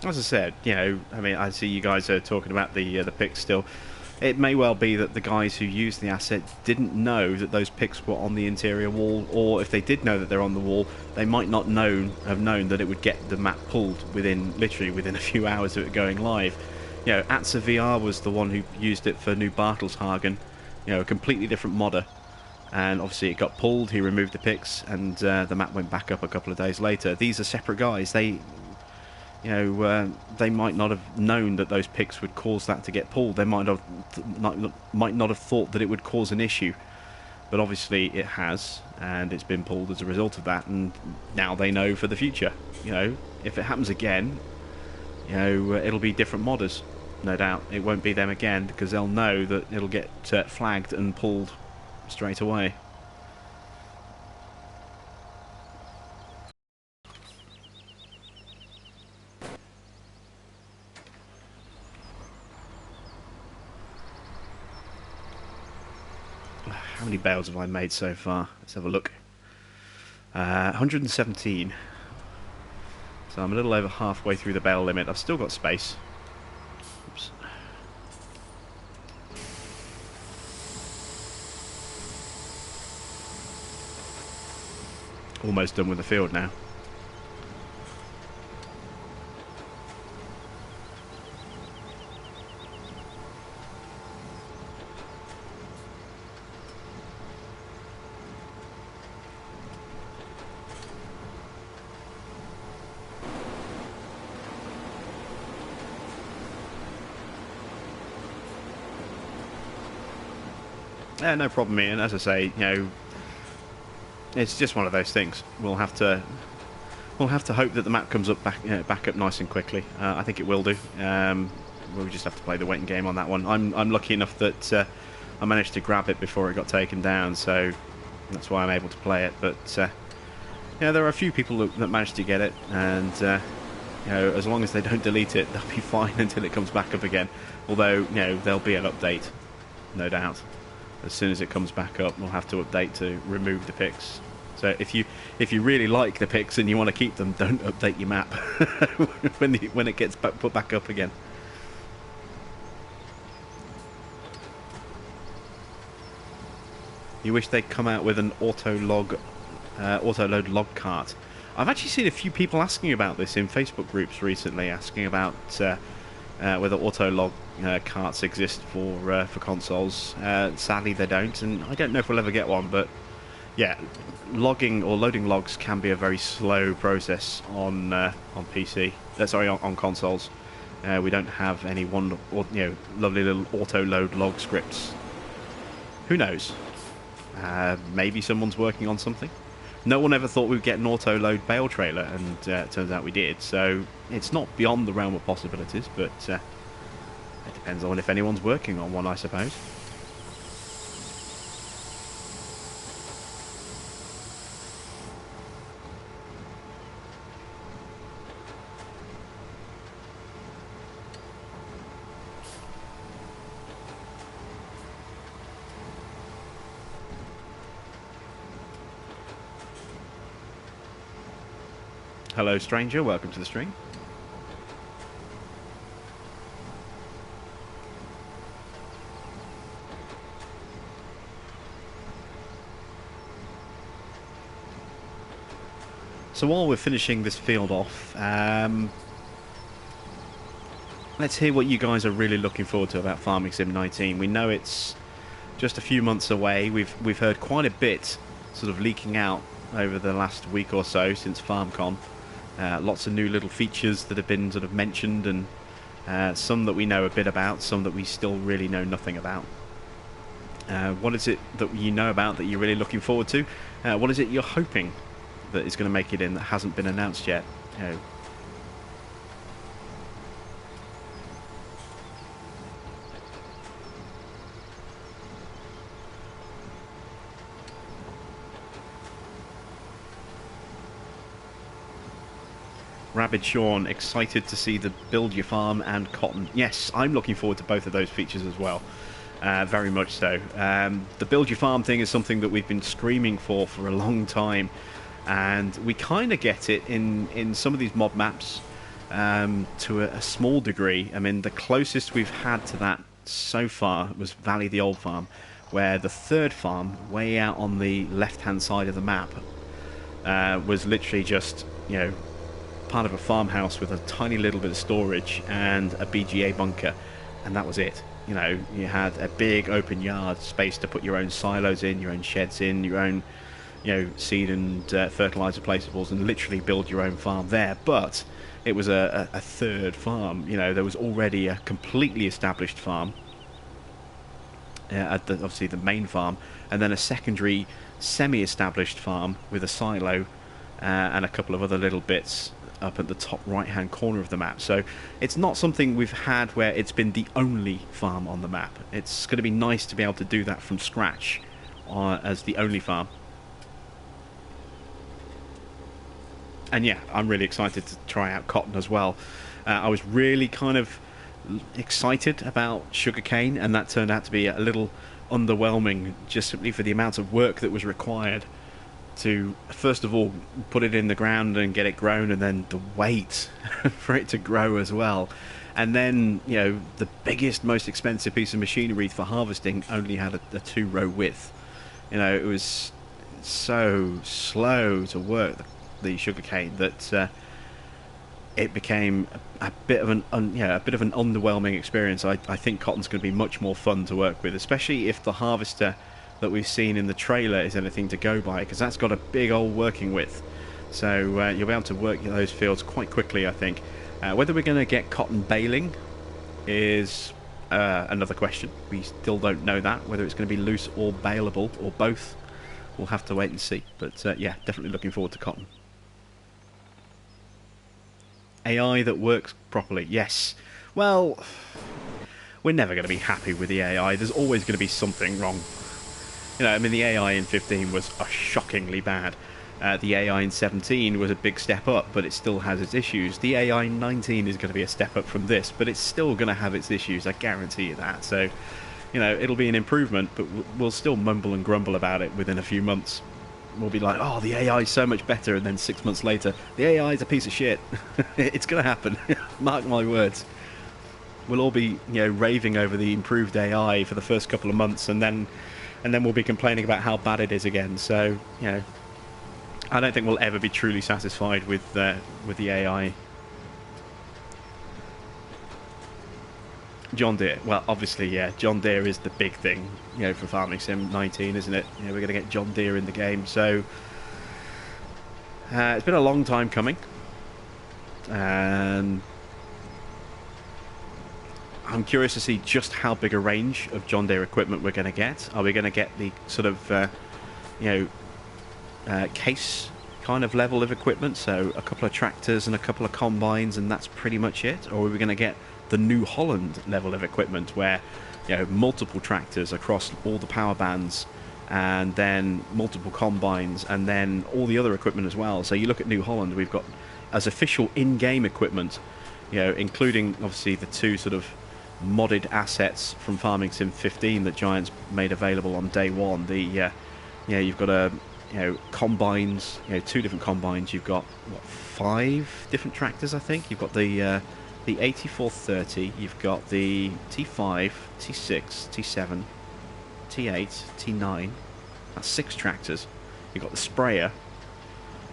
As I said, I mean, I see you guys are talking about the picks still. It may well be that the guys who used the asset didn't know that those picks were on the interior wall, or if they did know that they're on the wall, they might not have known that it would get the map pulled literally within a few hours of it going live. Atza VR was the one who used it for New Bartelshagen, a completely different modder. And obviously it got pulled, he removed the picks, and the map went back up a couple of days later. These are separate guys. They might not have known that those picks would cause that to get pulled. They might not have thought that it would cause an issue, but obviously it has, and it's been pulled as a result of that. And now they know for the future. If it happens again, it'll be different modders, no doubt. It won't be them again, because they'll know that it'll get flagged and pulled straight away. many bales have I made so far? Let's have a look. 117. So I'm a little over halfway through the bale limit. I've still got space. Oops. Almost done with the field now. Yeah, no problem, Ian. As I say, you know, it's just one of those things. We'll have to hope that the map comes up back up nice and quickly. I think it will do. We'll just have to play the waiting game on that one. I'm lucky enough that I managed to grab it before it got taken down, so that's why I'm able to play it. But yeah, there are a few people that managed to get it, and you know, as long as they don't delete it, they'll be fine until it comes back up again. Although, you know, there'll be an update, no doubt. As soon as it comes back up, we'll have to update to remove the pics. So if you really like the pics and you want to keep them, don't update your map when it gets put back up again. You wish they'd come out with an auto-load log cart. I've actually seen a few people asking about this in Facebook groups recently, asking about whether auto-log carts exist for consoles. Sadly, they don't, and I don't know if we'll ever get one. But yeah, logging or loading logs can be a very slow process on PC. Sorry, on consoles. We don't have any lovely little auto-load log scripts. Who knows? Maybe someone's working on something. No one ever thought we'd get an auto-load bale trailer, and it turns out we did. So it's not beyond the realm of possibilities, but it depends on if anyone's working on one, I suppose. Hello, stranger. Welcome to the stream. So while we're finishing this field off, let's hear what you guys are really looking forward to about Farming Sim 19. We know it's just a few months away. We've heard quite a bit sort of leaking out over the last week or so since FarmCon. Lots of new little features that have been sort of mentioned, and some that we know a bit about, some that we still really know nothing about. What is it that you know about that you're really looking forward to? What is it you're hoping that is going to make it in that hasn't been announced yet? Rabid Sean, excited to see the Build Your Farm and Cotton. Yes, I'm looking forward to both of those features as well. Very much so. The Build Your Farm thing is something that we've been screaming for a long time, and we kind of get it in some of these mob maps to a small degree. I mean, the closest we've had to that so far was Valley the Old Farm, where the third farm, way out on the left-hand side of the map, was literally just, you know, part of a farmhouse with a tiny little bit of storage and a BGA bunker, and that was it. You know, you had a big open yard space to put your own silos in, your own sheds in, your own, you know, seed and fertilizer placeables, and literally build your own farm there. But it was a third farm. You know, there was already a completely established farm at obviously the main farm, and then a secondary semi-established farm with a silo and a couple of other little bits up at the top right hand corner of the map. So it's not something we've had where it's been the only farm on the map. It's going to be nice to be able to do that from scratch as the only farm. And yeah, I'm really excited to try out cotton as well. I was really kind of excited about sugarcane, and that turned out to be a little underwhelming just simply for the amount of work that was required to, first of all, put it in the ground and get it grown, and then the wait for it to grow as well. And then, you know, the biggest, most expensive piece of machinery for harvesting only had a 2-row width. You know, it was so slow to work the sugarcane that it became a bit of an underwhelming experience. I think cotton's going to be much more fun to work with, especially if the harvester that we've seen in the trailer is anything to go by, because that's got a big old working width. So you'll be able to work those fields quite quickly, I think. Whether we're going to get cotton baling is another question. We still don't know that, whether it's going to be loose or baleable or both. We'll have to wait and see. But yeah, definitely looking forward to cotton. AI that works properly, yes. Well, we're never going to be happy with the AI. There's always going to be something wrong. You know, I mean, the AI in 15 was shockingly bad. The AI in 17 was a big step up, but it still has its issues. The AI in 19 is going to be a step up from this, but it's still going to have its issues, I guarantee you that. So, you know, it'll be an improvement, but we'll still mumble and grumble about it within a few months. We'll be like, oh, the AI is so much better, and then 6 months later, the AI is a piece of shit. It's going to happen. Mark my words. We'll all be, you know, raving over the improved AI for the first couple of months, and then we'll be complaining about how bad it is again. So, you know, I don't think we'll ever be truly satisfied with the AI. John Deere. Well, obviously, yeah, John Deere is the big thing, you know, for Farming Sim 19, isn't it? You know, we're going to get John Deere in the game. So it's been a long time coming, and I'm curious to see just how big a range of John Deere equipment we're going to get. Are we going to get the sort of, you know, case kind of level of equipment, so a couple of tractors and a couple of combines, and that's pretty much it? Or are we going to get the New Holland level of equipment, where, you know, multiple tractors across all the power bands, and then multiple combines, and then all the other equipment as well? So you look at New Holland, we've got as official in-game equipment, you know, including obviously the 2 sort of modded assets from Farming Sim 15 that Giants made available on day one. The you know, you've got a, you know, combines, you know, 2 different combines. You've got what, 5 different tractors, I think. You've got the 8430, you've got the T5, T6, T7, T8, T9. That's 6 tractors. You've got the sprayer,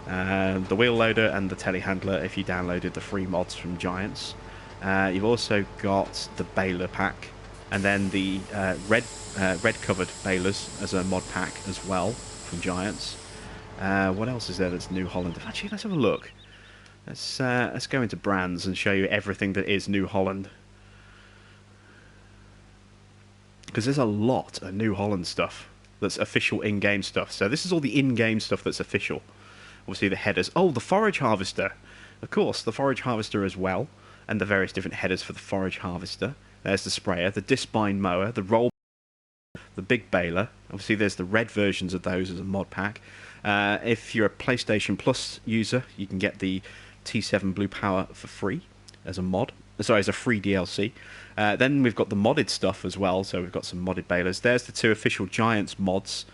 the wheel loader, and the telehandler if you downloaded the free mods from Giants. You've also got the baler pack, and then the red covered balers as a mod pack as well from Giants. What else is there that's New Holland? Actually, let's have a look. Let's go into brands and show you everything that is New Holland, because there's a lot of New Holland stuff that's official in-game stuff. So this is all the in-game stuff that's official. Obviously the headers. Oh, the forage harvester. Of course, the forage harvester as well, and the various different headers for the forage harvester. There's the sprayer, the disc bind mower, the roll, the big baler. Obviously there's the red versions of those as a mod pack. If you're a PlayStation Plus user, you can get the T7 Blue Power for free as a mod. Sorry, as a free DLC. Then we've got the modded stuff as well, so we've got some modded balers. There's the 2 official Giants mods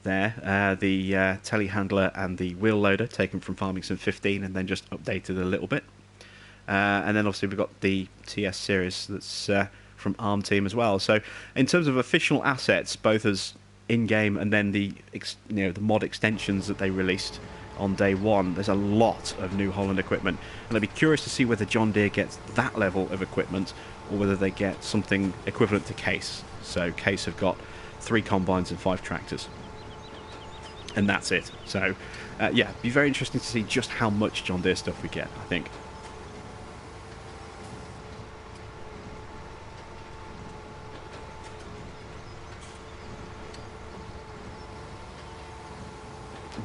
there. The telehandler and the wheel loader, taken from Farming Sim 15 and then just updated a little bit. And then obviously we've got the TS series that's from ARM Team as well. So in terms of official assets, both as in-game and then the mod extensions that they released on day one, there's a lot of New Holland equipment, and I'd be curious to see whether John Deere gets that level of equipment or whether they get something equivalent to Case. So Case have got 3 combines and 5 tractors, and that's it. So yeah, be very interesting to see just how much John Deere stuff we get, I think.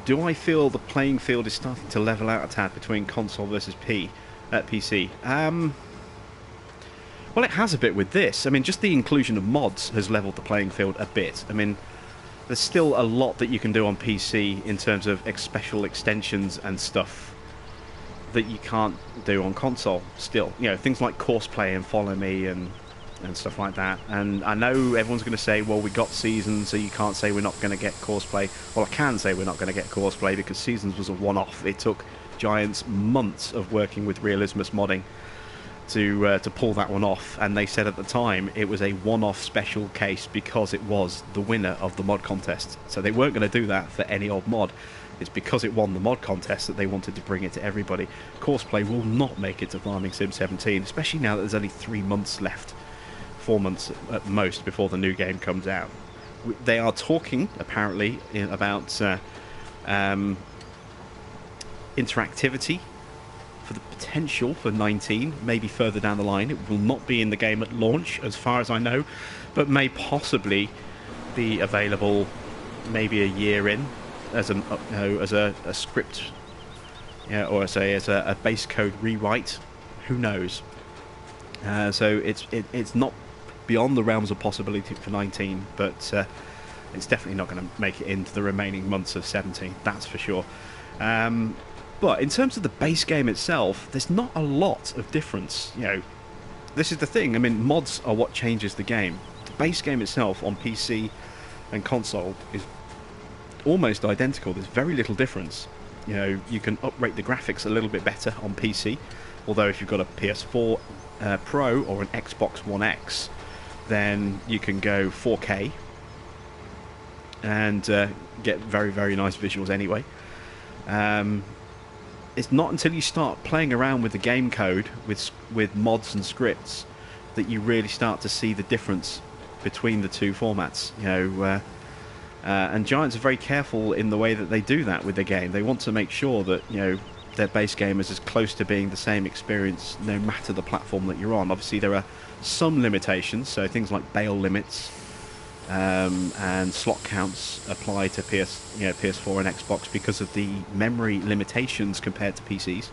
Do I feel the playing field is starting to level out a tad between console versus PC? Well, it has a bit with this. I mean, just the inclusion of mods has leveled the playing field a bit. I mean, there's still a lot that you can do on PC in terms of special extensions and stuff that you can't do on console still. You know, things like course play and follow me and and stuff like that. And I know everyone's going to say, well, we got Seasons, so you can't say we're not going to get Courseplay. Well, I can say we're not going to get Courseplay because Seasons was a one-off. It took Giants months of working with Realismus modding to pull that one off, and they said at the time it was a one-off special case because it was the winner of the mod contest. So they weren't going to do that for any old mod. It's because it won the mod contest that they wanted to bring it to everybody. Courseplay will not make it to Farming Sim 17, especially now that there's only 3 months left, 4 months at most before the new game comes out. They are talking apparently about interactivity for the potential for 19, maybe further down the line. It will not be in the game at launch, as far as I know, but may possibly be available maybe a year in as a script, or as a base code rewrite. Who knows? So it's not beyond the realms of possibility for 19, but it's definitely not going to make it into the remaining months of 17. That's for sure. But in terms of the base game itself, there's not a lot of difference. This is the thing. I mean, mods are what changes the game. The base game itself on PC and console is almost identical. There's very little difference. You can uprate the graphics a little bit better on PC, although if you've got a PS4 Pro or an Xbox One X, then you can go 4K and get very, very nice visuals anyway. It's not until you start playing around with the game code, with mods and scripts, that you really start to see the difference between the two formats. And Giants are very careful in the way that they do that with the game. They want to make sure that their base game is as close to being the same experience no matter the platform that you're on. Obviously there are some limitations, so things like bail limits and slot counts apply to PS4 and Xbox because of the memory limitations compared to PCs.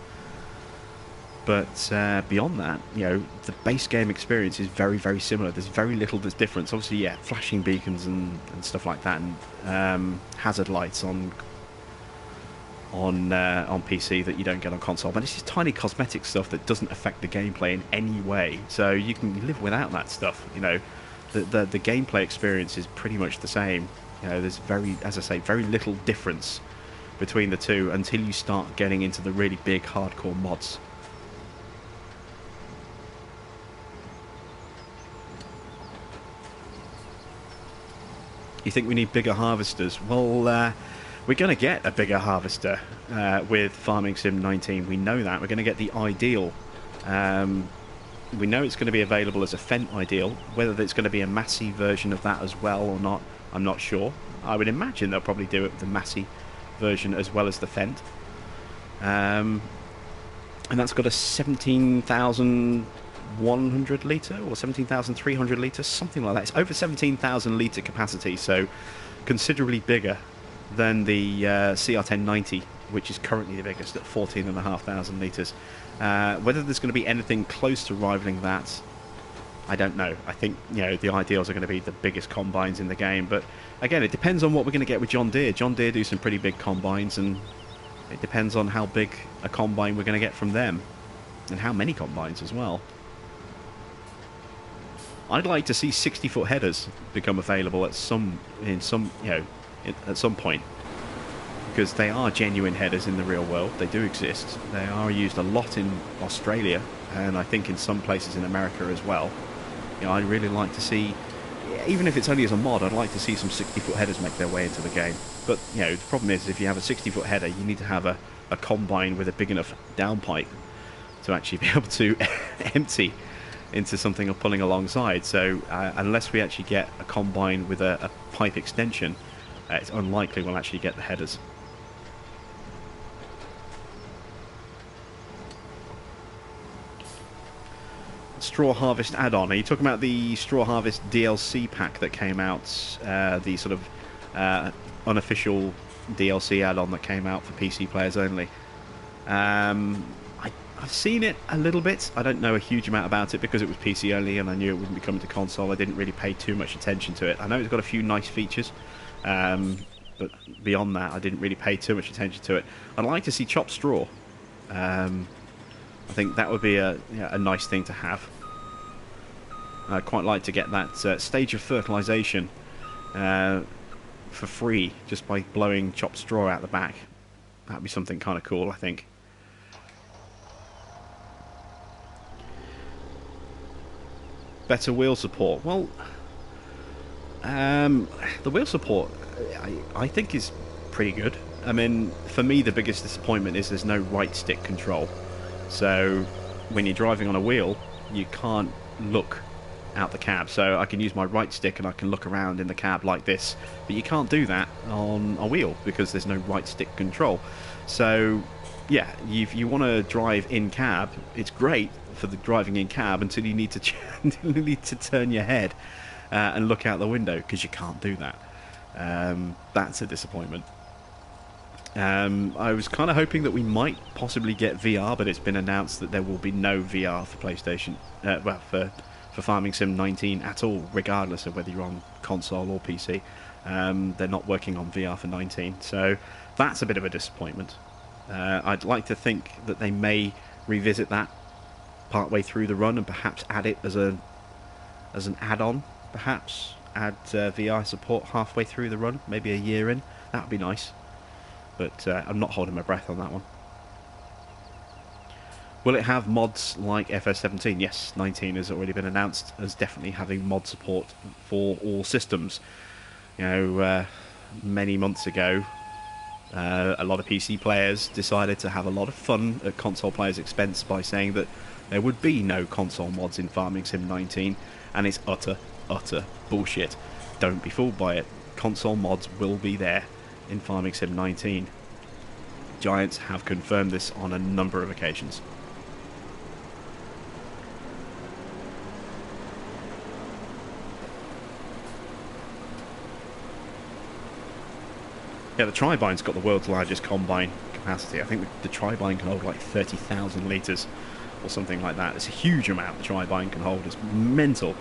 But beyond that, the base game experience is very, very similar. There's very little that's difference. Obviously, flashing beacons and stuff like that, and hazard lights on PC that you don't get on console. But it's just tiny cosmetic stuff that doesn't affect the gameplay in any way. So you can live without that stuff. The gameplay experience is pretty much the same. There's very little difference between the two until you start getting into the really big hardcore mods. You think we need bigger harvesters? Well, we're going to get a bigger harvester with Farming Sim 19. We know that. We're going to get the Ideal. We know it's going to be available as a Fent Ideal. Whether it's going to be a Massey version of that as well or not, I'm not sure. I would imagine they'll probably do it with the Massey version as well as the Fent. And that's got a 17,100 litre or 17,300 litres, something like that. It's over 17,000 litre capacity, so considerably bigger than the CR1090, which is currently the biggest at 14,500 litres. Whether there's going to be anything close to rivaling that, I don't know. I think the Ideals are going to be the biggest combines in the game, but again, it depends on what we're going to get with John Deere. John Deere do some pretty big combines, and it depends on how big a combine we're going to get from them, and how many combines as well. I'd like to see 60-foot headers become available at some point, because they are genuine headers in the real world. They do exist. They are used a lot in Australia, and I think in some places in America as well. I'd really like to see, even if it's only as a mod, I'd like to see some 60-foot headers make their way into the game. But the problem is, if you have a 60-foot header, you need to have a combine with a big enough downpipe to actually be able to empty into something or pulling alongside. So unless we actually get a combine with a pipe extension, it's unlikely we'll actually get the headers. Straw Harvest add-on. Are you talking about the Straw Harvest DLC pack that came out, the sort of unofficial DLC add-on that came out for PC players only? I've seen it a little bit. I don't know a huge amount about it because it was PC only and I knew it wouldn't be coming to console. I didn't really pay too much attention to it. I know it's got a few nice features, but beyond that I didn't really pay too much attention to it. I'd like to see chopped straw. I think that would be a nice thing to have. I'd quite like to get that stage of fertilisation for free just by blowing chopped straw out the back. That'd be something kind of cool, I think. Better wheel support. Well, the wheel support I think is pretty good. I mean, for me the biggest disappointment is there's no right stick control. So when you're driving on a wheel, you can't look out the cab. So I can use my right stick and I can look around in the cab like this, but you can't do that on a wheel because there's no right stick control. So yeah, if you want to drive in cab, it's great for the driving in cab until you need to until you need to turn your head and look out the window, because you can't do that. That's a disappointment. I was kind of hoping that we might possibly get VR, but it's been announced that there will be no VR for PlayStation, for Farming Sim 19 at all, regardless of whether you're on console or PC. They're not working on VR for 19, so that's a bit of a disappointment. I'd like to think that they may revisit that partway through the run and perhaps add it as an add-on. Perhaps add VR support halfway through the run, maybe a year in. That would be nice. But I'm not holding my breath on that one. Will it have mods like FS17? Yes, 19 has already been announced as definitely having mod support for all systems. You know, many months ago, a lot of PC players decided to have a lot of fun at console players' expense by saying that there would be no console mods in Farming Sim 19, and it's utter bullshit. Don't be fooled by it. Console mods will be there in Farming Sim 19. Giants have confirmed this on a number of occasions. Yeah, the Tribine's got the world's largest combine capacity. I think the Tribine can hold like 30,000 litres or something like that. It's a huge amount the Tribine can hold. It's mental.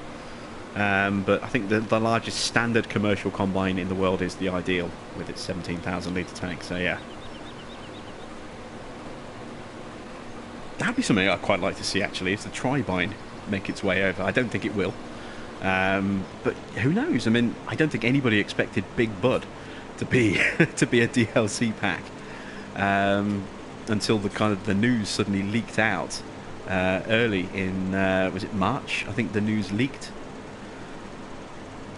But I think the largest standard commercial combine in the world is the Ideal with its 17,000 litre tank. So yeah, that'd be something I'd quite like to see actually, if the Tribine make its way over. I don't think it will, but who knows? I mean, I don't think anybody expected Big Bud to be to be a DLC pack until the news suddenly leaked out early in was it March? I think the news leaked.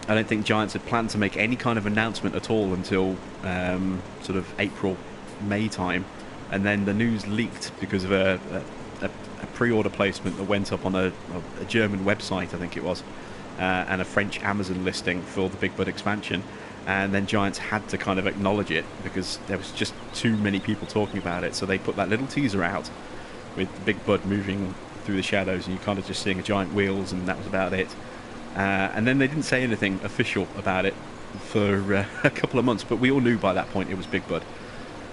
I don't think Giants had planned to make any kind of announcement at all until sort of April, May time, and then the news leaked because of a pre-order placement that went up on a German website, I think it was, and a French Amazon listing for the Big Bud expansion, and then Giants had to kind of acknowledge it because there was just too many people talking about it, so they put that little teaser out with the Big Bud moving through the shadows and you kind of just seeing giant wheels, and that was about it. And then they didn't say anything official about it for a couple of months, but we all knew by that point it was Big Bud.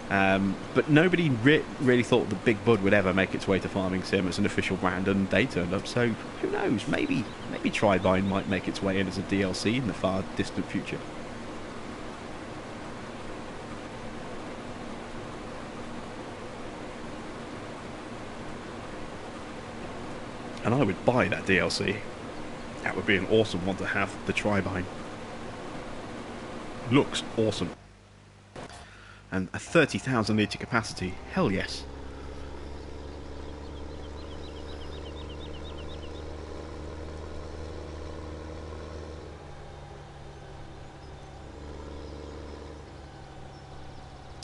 But nobody really thought that Big Bud would ever make its way to Farming Sim as an official brand, and they turned up, so who knows, maybe Tribine might make its way in as a DLC in the far distant future. And I would buy that DLC. That would be an awesome one to have, the Tribine. Looks awesome. And a 30,000 litre capacity, hell yes.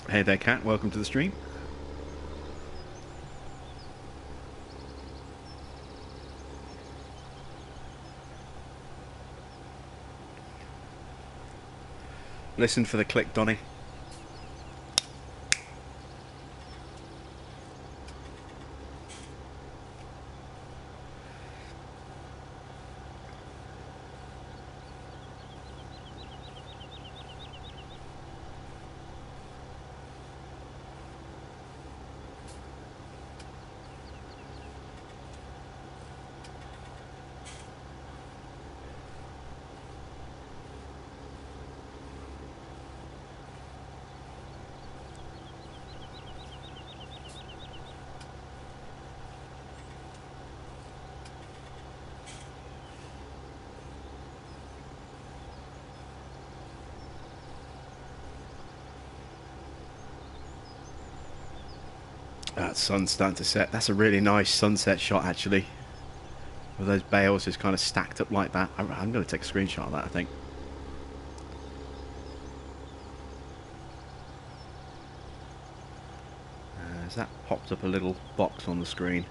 Hey there, Cat, welcome to the stream. Listen for the click, Donny. That sun's starting to set. That's a really nice sunset shot, actually. With those bales just kind of stacked up like that. I'm going to take a screenshot of that, I think. Has that popped up a little box on the screen?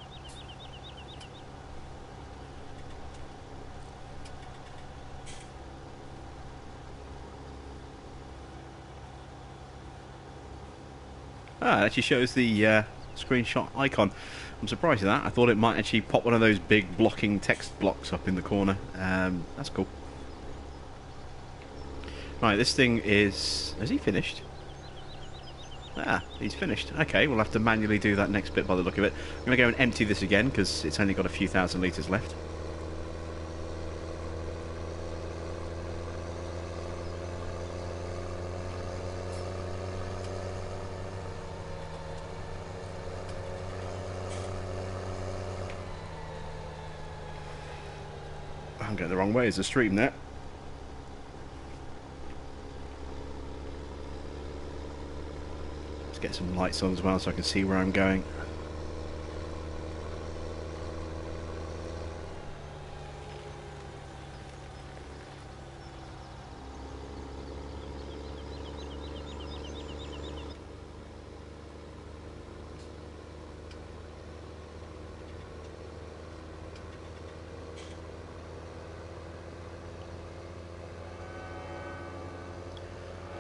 Ah, it actually shows the screenshot icon. I'm surprised at that. I thought it might actually pop one of those big blocking text blocks up in the corner. That's cool. Right, this thing is... Has he finished? Ah, he's finished. Okay, we'll have to manually do that next bit by the look of it. I'm going to go and empty this again because it's only got a few thousand litres left. I'm going the wrong way as a stream there. Let's get some lights on as well so I can see where I'm going.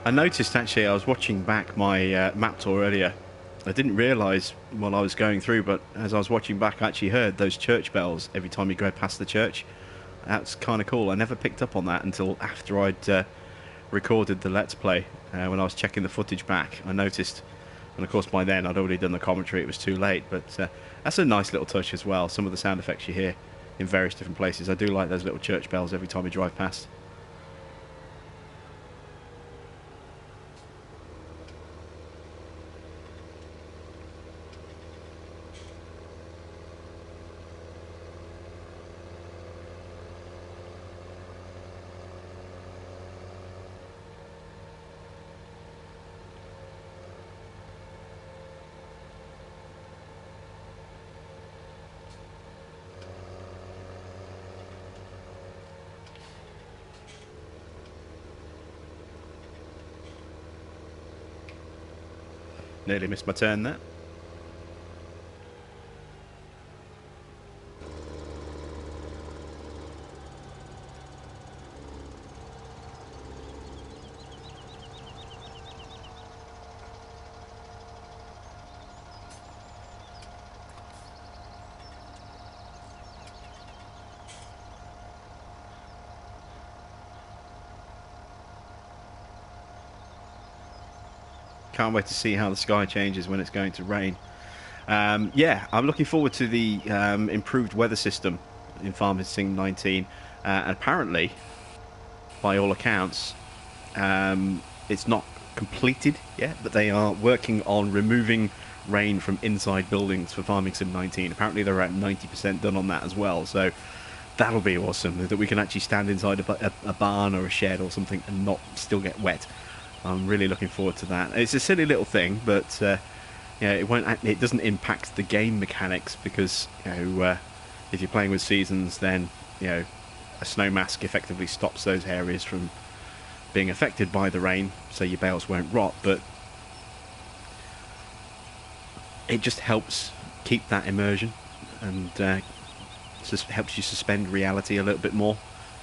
I noticed actually, I was watching back my map tour earlier. I didn't realise while I was going through, but as I was watching back, I actually heard those church bells every time you go past the church. That's kind of cool. I never picked up on that until after I'd recorded the Let's Play. When I was checking the footage back, I noticed, and of course by then I'd already done the commentary, it was too late, but that's a nice little touch as well. Some of the sound effects you hear in various different places. I do like those little church bells every time you drive past. Nearly missed my turn there. Can't wait to see how the sky changes when it's going to rain. Yeah, I'm looking forward to the improved weather system in Farming Sim 19. And apparently, by all accounts, it's not completed yet, but they are working on removing rain from inside buildings for Farming Sim 19. Apparently, they're at 90% done on that as well. So that'll be awesome, that we can actually stand inside a barn or a shed or something and not still get wet. I'm really looking forward to that. It's a silly little thing, but yeah, it doesn't impact the game mechanics because if you're playing with seasons, then a snow mask effectively stops those areas from being affected by the rain, so your bales won't rot. But it just helps keep that immersion and helps you suspend reality a little bit more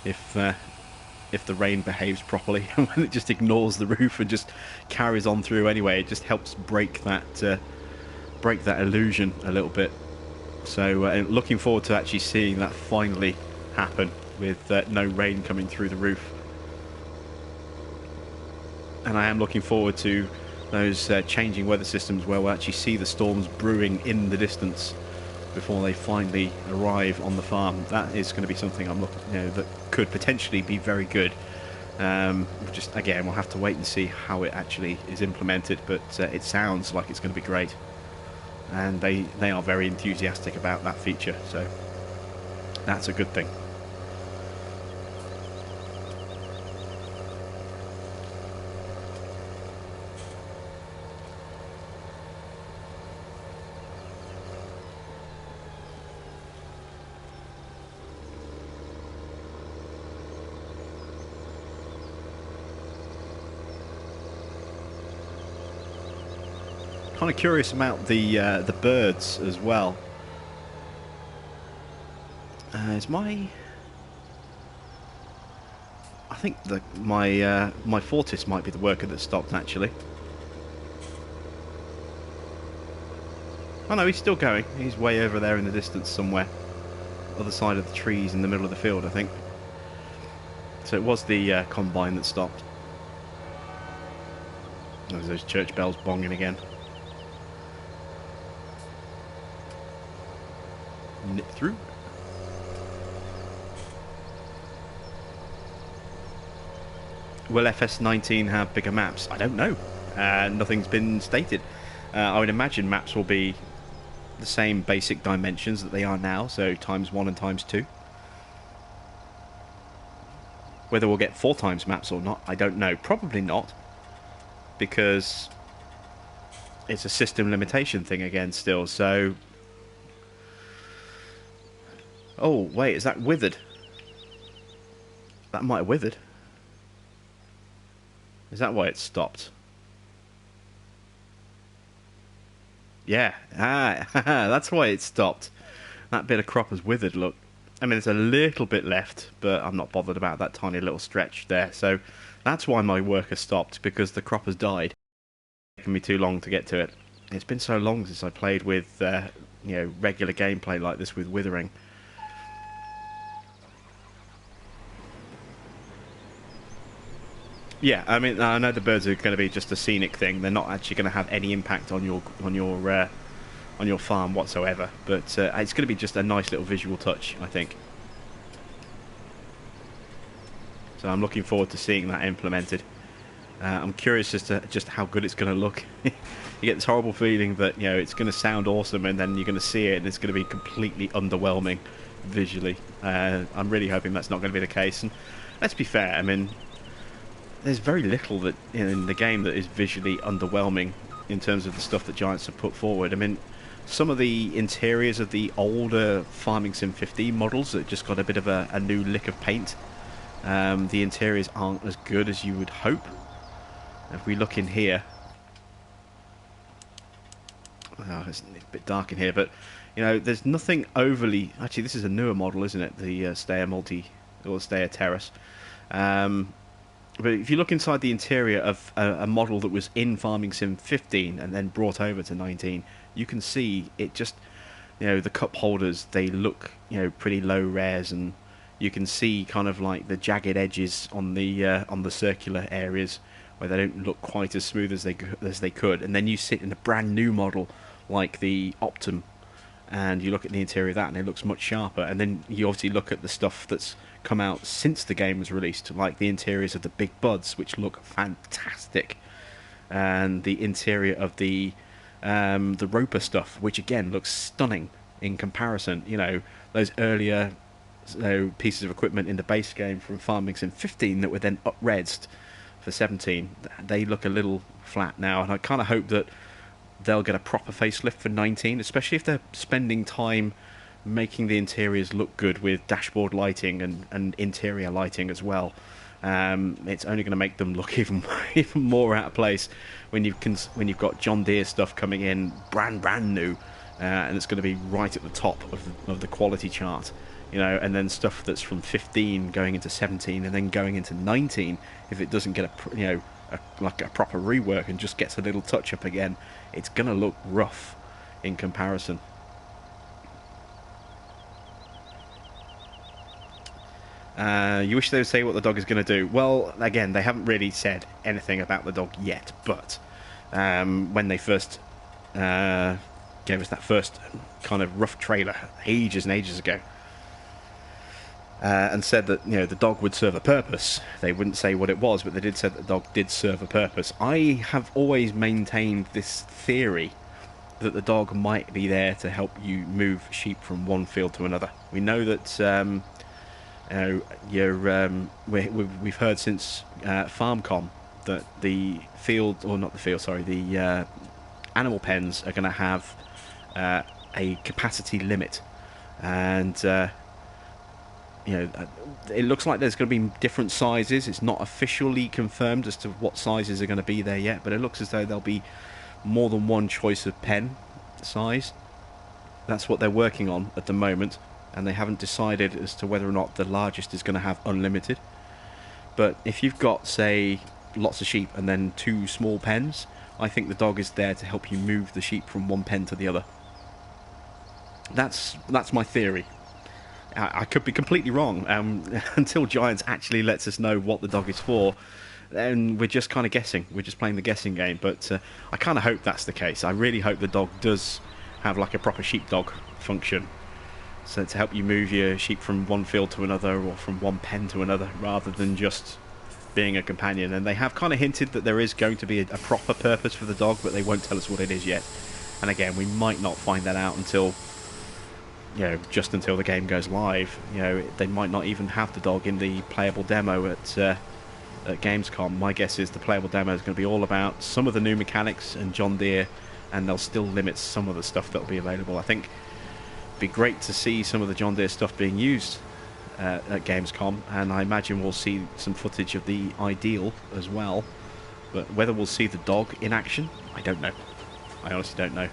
if the rain behaves properly. When it just ignores the roof and just carries on through anyway, it just helps break that illusion a little bit. So looking forward to actually seeing that finally happen with no rain coming through the roof. And I am looking forward to those changing weather systems where we'll actually see the storms brewing in the distance before they finally arrive on the farm. That is going to be something I'm looking, that could potentially be very good. Just again, we'll have to wait and see how it actually is implemented, but it sounds like it's going to be great, and they are very enthusiastic about that feature, so that's a good thing. kind of curious about the birds as well. Is my... I think my Fortis might be the worker that stopped, actually. Oh no, he's still going. He's way over there in the distance somewhere. Other side of the trees in the middle of the field, I think. So it was the combine that stopped. There's those church bells bonging again. Nip through. Will FS17 have bigger maps? I don't know. Nothing's been stated. I would imagine maps will be the same basic dimensions that they are now, so ×1 and ×2. Whether we'll get 4 times maps or not, I don't know. Probably not, because it's a system limitation thing again still, so... Oh, wait, is that withered? That might have withered. Is that why it stopped? Yeah, that's why it stopped. That bit of crop has withered, look. I mean, there's a little bit left, but I'm not bothered about that tiny little stretch there. So that's why my work has stopped, because the crop has died. It's taken me too long to get to it. It's been so long since I played with, you know, regular gameplay like this with withering. Yeah, I mean, I know the birds are going to be just a scenic thing. They're not actually going to have any impact on your farm whatsoever. But it's going to be just a nice little visual touch, I think. So I'm looking forward to seeing that implemented. I'm curious as to just how good it's going to look. You get this horrible feeling that, you know, it's going to sound awesome, and then you're going to see it, and it's going to be completely underwhelming visually. I'm really hoping that's not going to be the case. And let's be fair. I mean, there's very little that in the game that is visually underwhelming in terms of the stuff that Giants have put forward. I mean, some of the interiors of the older Farming Sim 15 models that just got a bit of a new lick of paint. The interiors aren't as good as you would hope. If we look in here, it's a bit dark in here, but you know, there's nothing overly. Actually, this is a newer model, isn't it? The Stayer Multi or Stayer Terrace. But if you look inside the interior of a model that was in Farming Sim 15 and then brought over to 19, you can see it just, you know, the cup holders, they look, you know, pretty low res, and you can see kind of like the jagged edges on the circular areas where they don't look quite as smooth as they could. And then you sit in a brand new model like the Optum, and you look at the interior of that, and it looks much sharper. And then you obviously look at the stuff that's come out since the game was released, like the interiors of the Big Buds, which look fantastic, and the interior of the Roper stuff, which again looks stunning in comparison. You know, those earlier pieces of equipment in the base game from Farming Sim 15 that were then up-resed for 17, they look a little flat now, and I kind of hope that they'll get a proper facelift for 19, especially if they're spending time making the interiors look good with dashboard lighting and interior lighting as well. It's only going to make them look even more out of place when you've got John Deere stuff coming in brand new, and it's going to be right at the top of the quality chart, you know. And then stuff that's from 15 going into 17 and then going into 19, if it doesn't get like a proper rework and just gets a little touch up again, it's going to look rough in comparison. You wish they would say what the dog is going to do. Well, again, they haven't really said anything about the dog yet, but when they first gave us that first kind of rough trailer ages and ages ago, and said that, you know, the dog would serve a purpose, they wouldn't say what it was, but they did say that the dog did serve a purpose. I have always maintained this theory that the dog might be there to help you move sheep from one field to another. We know that we've heard since FarmCom that the animal pens are going to have a capacity limit, and it looks like there's going to be different sizes. It's not officially confirmed as to what sizes are going to be there yet, but it looks as though there'll be more than one choice of pen size. That's what they're working on at the moment, and they haven't decided as to whether or not the largest is going to have unlimited. But if you've got, say, lots of sheep and then 2 small pens, I think the dog is there to help you move the sheep from one pen to the other. That's my theory. I could be completely wrong. Until Giants actually lets us know what the dog is for, then we're just kind of guessing. We're just playing the guessing game. But I kind of hope that's the case. I really hope the dog does have like a proper sheepdog function, so to help you move your sheep from one field to another or from one pen to another, rather than just being a companion. And they have kind of hinted that there is going to be a proper purpose for the dog, but they won't tell us what it is yet. And again, we might not find that out until, just until the game goes live. They might not even have the dog in the playable demo at Gamescom. My guess is the playable demo is going to be all about some of the new mechanics and John Deere, and they'll still limit some of the stuff that'll be available. I think it'd be great to see some of the John Deere stuff being used at Gamescom, and I imagine we'll see some footage of the Ideal as well. But whether we'll see the dog in action, I don't know. I honestly don't know.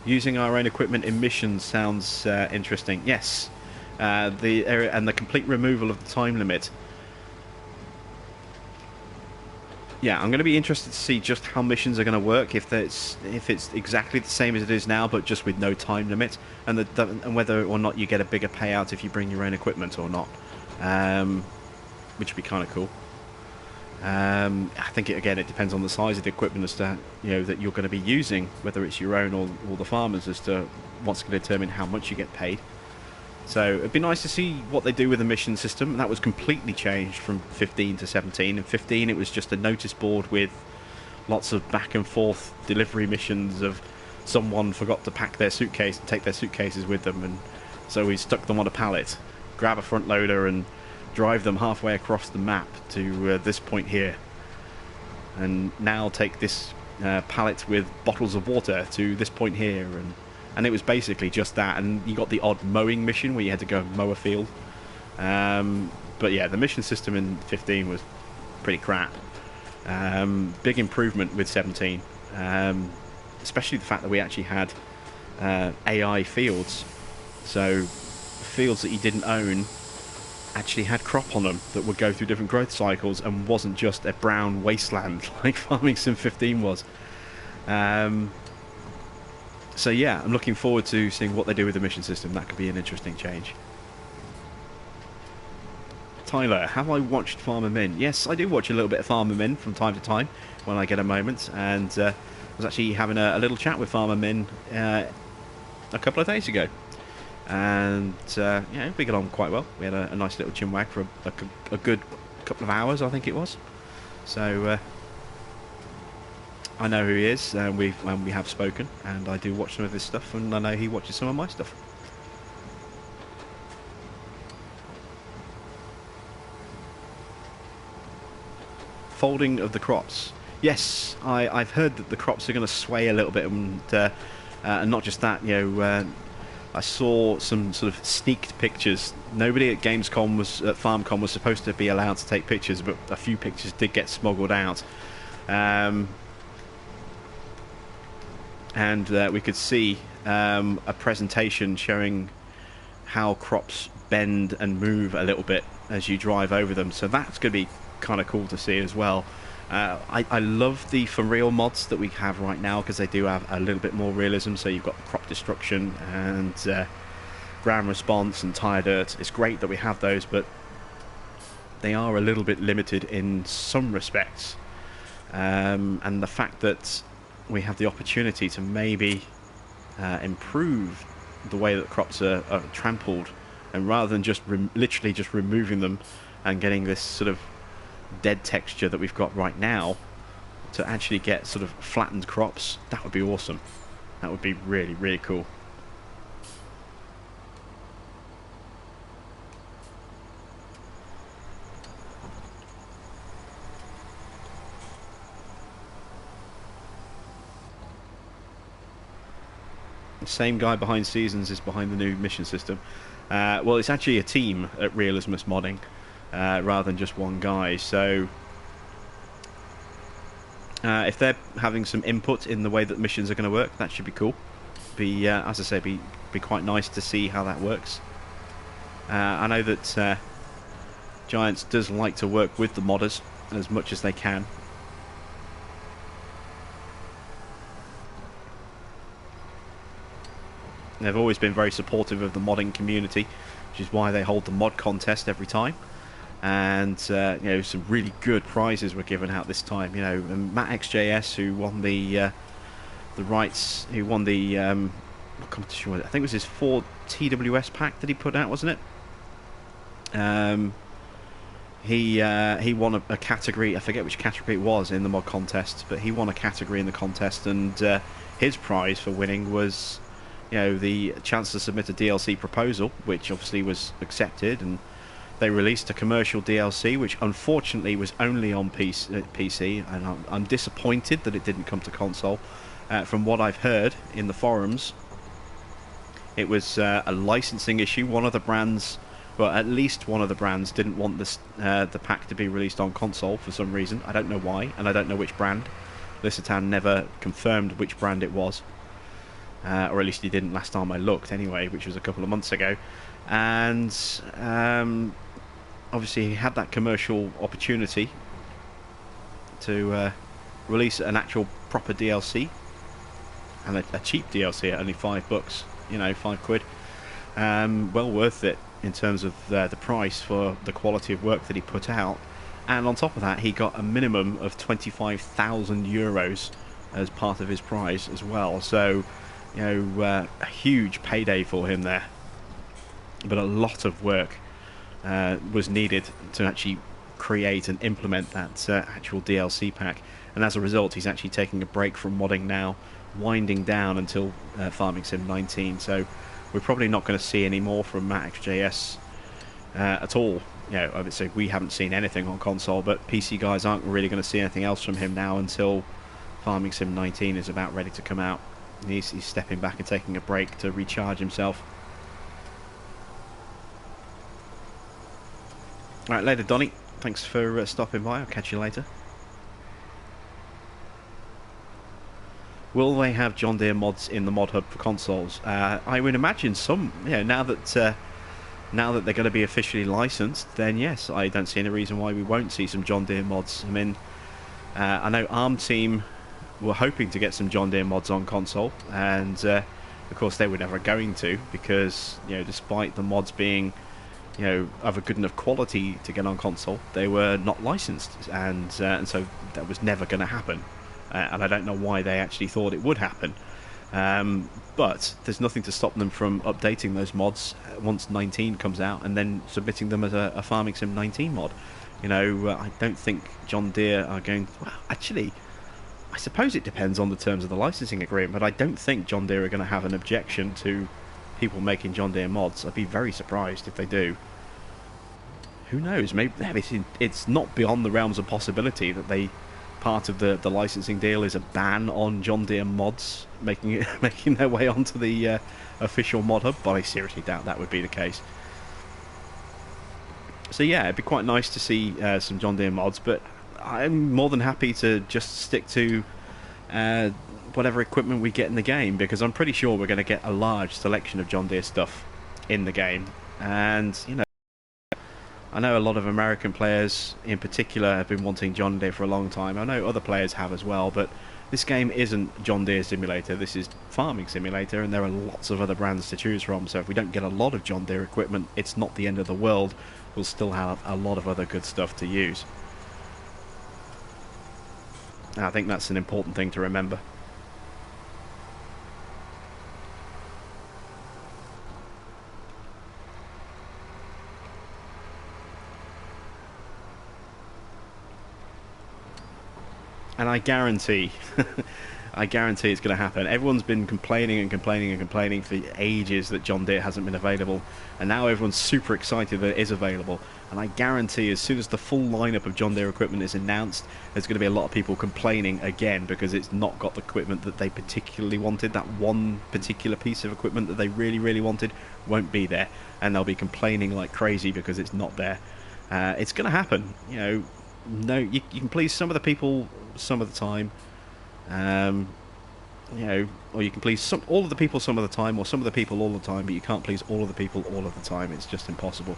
Using our own equipment in missions sounds interesting. Yes, the area and the complete removal of the time limit. Yeah, I'm going to be interested to see just how missions are going to work, if it's exactly the same as it is now, but just with no time limit, and whether or not you get a bigger payout if you bring your own equipment or not, which would be kind of cool. I think it depends on the size of the equipment as to that you're going to be using, whether it's your own or the farmers, as to what's going to determine how much you get paid. So it'd be nice to see what they do with the mission system. That was completely changed from 15 to 17. In 15 it was just a notice board with lots of back and forth delivery missions of someone forgot to pack their suitcase and take their suitcases with them, and so we stuck them on a pallet, grab a front loader and drive them halfway across the map to this point here, and now take this pallet with bottles of water to this point here, and it was basically just that. And you got the odd mowing mission where you had to go and mow a field, but yeah, the mission system in 15 was pretty crap. Big improvement with 17, especially the fact that we actually had AI fields, so fields that you didn't own actually had crop on them that would go through different growth cycles and wasn't just a brown wasteland like Farming Sim 15 was. So yeah, I'm looking forward to seeing what they do with the mission system. That could be an interesting change. Tyler, have I watched Farmer Min? Yes, I do watch a little bit of Farmer Min from time to time when I get a moment, and I was actually having a little chat with Farmer Min a couple of days ago. And we got on quite well. We had a nice little chinwag for a good couple of hours, I think it was. So I know who he is, and we have spoken, and I do watch some of his stuff, and I know he watches some of my stuff. Folding of the crops. Yes, I've heard that the crops are going to sway a little bit, and not just that, I saw some sort of sneaked pictures. Nobody at FarmCon was supposed to be allowed to take pictures, but a few pictures did get smuggled out. And we could see a presentation showing how crops bend and move a little bit as you drive over them. So that's going to be kind of cool to see as well. I love the for real mods that we have right now, because they do have a little bit more realism. So you've got crop destruction and ground response and tire dirt. It's great that we have those, but they are a little bit limited in some respects. And the fact that we have the opportunity to maybe improve the way that crops are trampled, and rather than just literally just removing them and getting this sort of dead texture that we've got right now, to actually get sort of flattened crops, that would be awesome. That would be really, really cool. Same guy behind Seasons is behind the new mission system. Well, it's actually a team at Realismus Modding, rather than just one guy. So if they're having some input in the way that missions are going to work, that should be cool. As I say, be quite nice to see how that works. I know that Giants does like to work with the modders as much as they can. They've always been very supportive of the modding community, which is why they hold the mod contest every time. And you know, some really good prizes were given out this time. You know, Matt XJS, who won the rights, who won the what competition was it? I think it was his 4 TWS pack that he put out, wasn't it? He won a category. I forget which category it was in the mod contest, but he won a category in the contest, and his prize for winning was, you know, the chance to submit a DLC proposal, which obviously was accepted, and they released a commercial DLC, which unfortunately was only on PC, and I'm disappointed that it didn't come to console. From what I've heard in the forums, it was a licensing issue. One of the brands, well, at least one of the brands, didn't want this the pack to be released on console for some reason. I don't know why, and I don't know which brand. Lissertan never confirmed which brand it was. Or at least he didn't last time I looked anyway, which was a couple of months ago. And obviously he had that commercial opportunity to release an actual proper DLC, and a cheap DLC at only $5, you know, £5. Well worth it in terms of the price for the quality of work that he put out. And on top of that, he got a minimum of 25,000 euros as part of his prize as well. So, you know, a huge payday for him there. But a lot of work was needed to actually create and implement that actual DLC pack. And as a result, he's actually taking a break from modding now, winding down until Farming Sim 19. So we're probably not going to see any more from Matt XJS at all. You know, I would say we haven't seen anything on console, but PC guys aren't really going to see anything else from him now until Farming Sim 19 is about ready to come out. He's stepping back and taking a break to recharge himself. Alright, later Donny. Thanks for stopping by. I'll catch you later. Will they have John Deere mods in the mod hub for consoles? I would imagine some. You know, now that they're going to be officially licensed, then yes, I don't see any reason why we won't see some John Deere mods. I mean, I know Arm Team were hoping to get some John Deere mods on console, and of course they were never going to, because, you know, despite the mods being, you know, of a good enough quality to get on console, they were not licensed, and so that was never going to happen. And I don't know why they actually thought it would happen. But there's nothing to stop them from updating those mods once 19 comes out, and then submitting them as a Farming Sim 19 mod. You know, I don't think John Deere are going... Well, actually, I suppose it depends on the terms of the licensing agreement, but I don't think John Deere are going to have an objection to people making John Deere mods. I'd be very surprised if they do. Who knows? Maybe it's not beyond the realms of possibility that they... Part of the licensing deal is a ban on John Deere mods making their way onto the official mod hub, but I seriously doubt that would be the case. So yeah, it'd be quite nice to see some John Deere mods, but I'm more than happy to just stick to whatever equipment we get in the game, because I'm pretty sure we're going to get a large selection of John Deere stuff in the game. And, you know, I know a lot of American players in particular have been wanting John Deere for a long time. I know other players have as well, but this game isn't John Deere Simulator. This is Farming Simulator, and there are lots of other brands to choose from. So if we don't get a lot of John Deere equipment, it's not the end of the world. We'll still have a lot of other good stuff to use. And I think that's an important thing to remember. And I guarantee, I guarantee it's going to happen. Everyone's been complaining and complaining and complaining for ages that John Deere hasn't been available, and now everyone's super excited that it is available. And I guarantee as soon as the full lineup of John Deere equipment is announced, there's going to be a lot of people complaining again because it's not got the equipment that they particularly wanted. That one particular piece of equipment that they really, really wanted won't be there, and they'll be complaining like crazy because it's not there. It's going to happen. You know, no, you can please some of the people some of the time. You know, or you can please all of the people some of the time, or some of the people all the time, but you can't please all of the people all of the time. It's just impossible.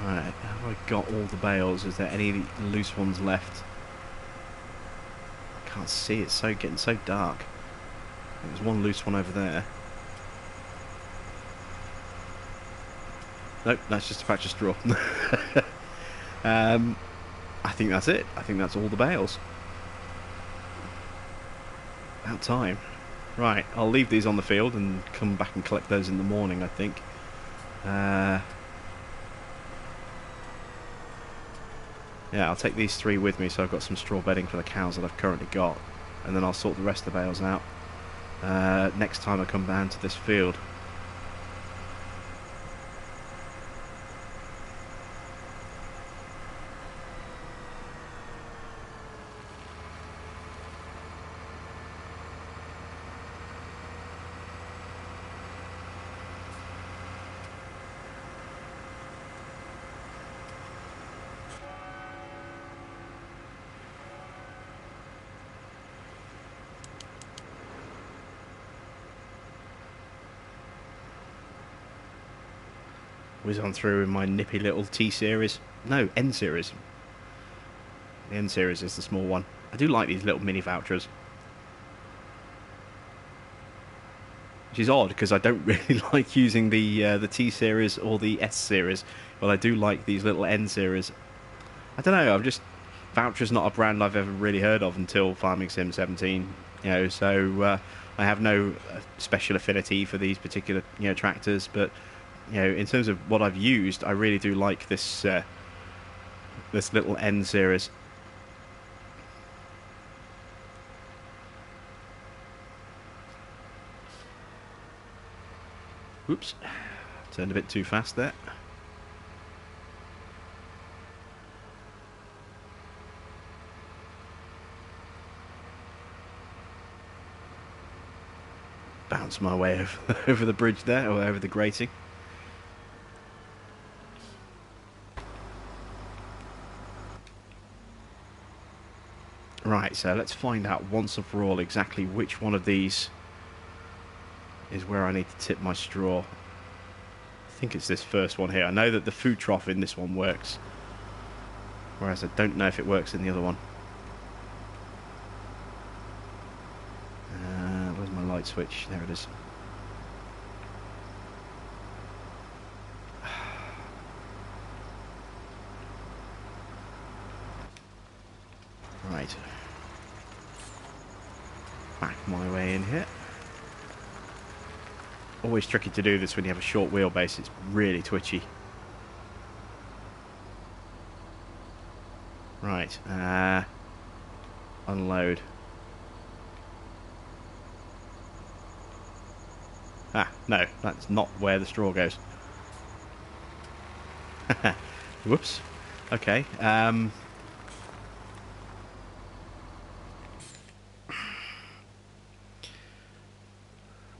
Right, have I got all the bales? Is there any loose ones left? I can't see, it's getting so dark. There's one loose one over there. Nope, that's just a patch of straw. I think that's it. I think that's all the bales. About time. Right, I'll leave these on the field and come back and collect those in the morning, I think. Yeah, I'll take these 3 with me, so I've got some straw bedding for the cows that I've currently got, and then I'll sort the rest of the bales out next time I come down to this field. Whiz on through in my nippy little T series. No, N series. The N series is the small one. I do like these little mini vouchers. Which is odd because I don't really like using the T series or the S series, but I do like these little N series. I don't know. Voucher's not a brand I've ever really heard of until Farming Sim 17. You know, so I have no special affinity for these particular tractors, but you know, in terms of what I've used, I really do like this this little N series. Whoops, turned a bit too fast there. Bounce my way over the bridge there, or over the grating. Right, so let's find out once and for all exactly which one of these is where I need to tip my straw. I think it's this first one here. I know that the food trough in this one works, whereas I don't know if it works in the other one. Where's my light switch? There it is. Right. Back my way in here. Always tricky to do this when you have a short wheelbase. It's really twitchy. Right. Unload. Ah, no, that's not where the straw goes. Whoops. Okay.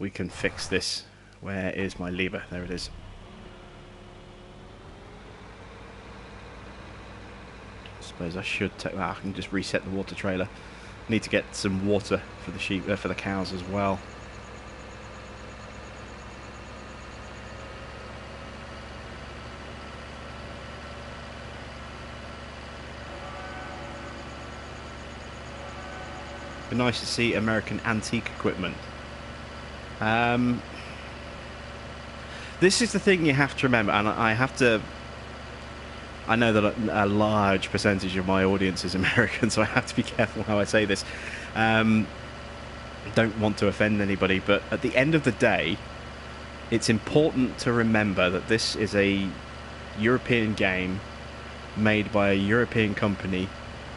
We can fix this. Where is my lever? There it is. I suppose I should take that. I can just reset the water trailer. Need to get some water for the sheep, for the cows as well. be nice to see American antique equipment. This is the thing you have to remember, and I know that a large percentage of my audience is American, so I have to be careful how I say this. Don't want to offend anybody, but at the end of the day, it's important to remember that this is a European game made by a European company,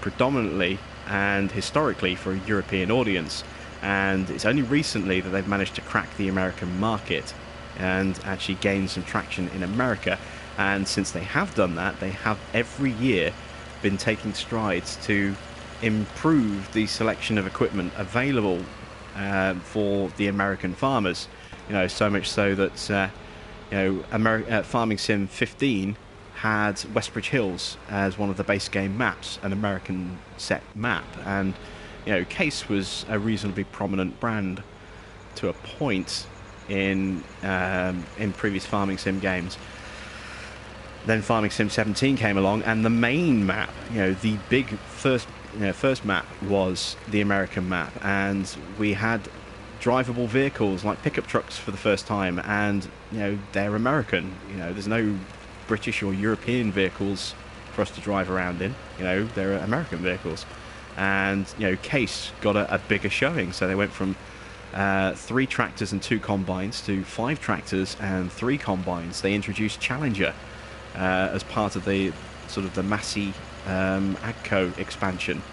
predominantly and historically for a European audience. And it's only recently that they've managed to crack the American market and actually gain some traction in America. And since they have done that, they have every year been taking strides to improve the selection of equipment available for the American farmers. You know, so much so that Farming Sim 15 had Westbridge Hills as one of the base game maps, an American set map, and you know, Case was a reasonably prominent brand to a point in previous Farming Sim games. Then Farming Sim 17 came along, and the main map, you know, the big first map was the American map, and we had drivable vehicles like pickup trucks for the first time, and you know, they're American. You know, there's no British or European vehicles for us to drive around in. You know, they're American vehicles. And you know, Case got a bigger showing, so they went from 3 tractors and 2 combines to 5 tractors and 3 combines. They introduced Challenger as part of the sort of the Massey Agco expansion.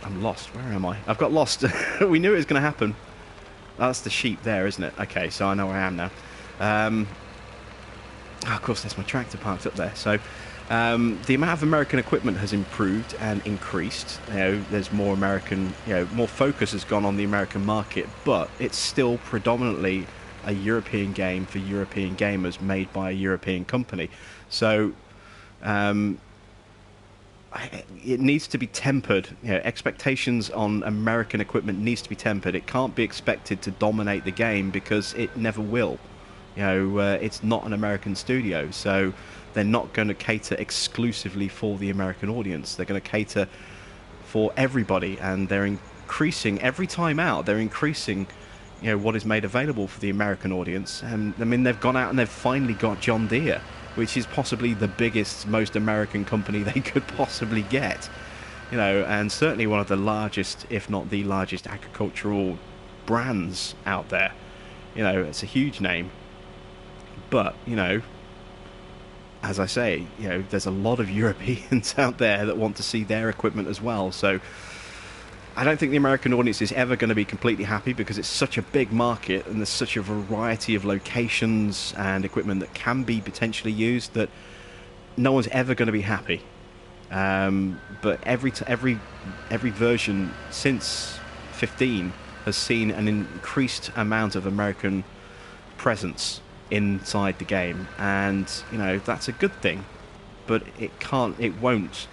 I'm lost. Where am I? I've got lost. We knew it was going to happen. That's the sheep there, isn't it? Okay, so I know where I am now. Of course, there's my tractor parked up there. So the amount of American equipment has improved and increased. You know, there's more American, you know, more focus has gone on the American market, but it's still predominantly a European game for European gamers made by a European company. So it needs to be tempered. You know, expectations on American equipment needs to be tempered. It can't be expected to dominate the game because it never will. You know, it's not an American studio, so they're not going to cater exclusively for the American audience. They're going to cater for everybody, and they're increasing every time out. They're increasing, you know, what is made available for the American audience. And I mean, they've gone out and they've finally got John Deere, which is possibly the biggest, most American company they could possibly get. You know, and certainly one of the largest, if not the largest, agricultural brands out there. You know, it's a huge name. But, you know, as I say, you know, there's a lot of Europeans out there that want to see their equipment as well. So I don't think the American audience is ever going to be completely happy because it's such a big market and there's such a variety of locations and equipment that can be potentially used that no one's ever going to be happy. But every version since 15 has seen an increased amount of American presence inside the game, and you know, that's a good thing, but it won't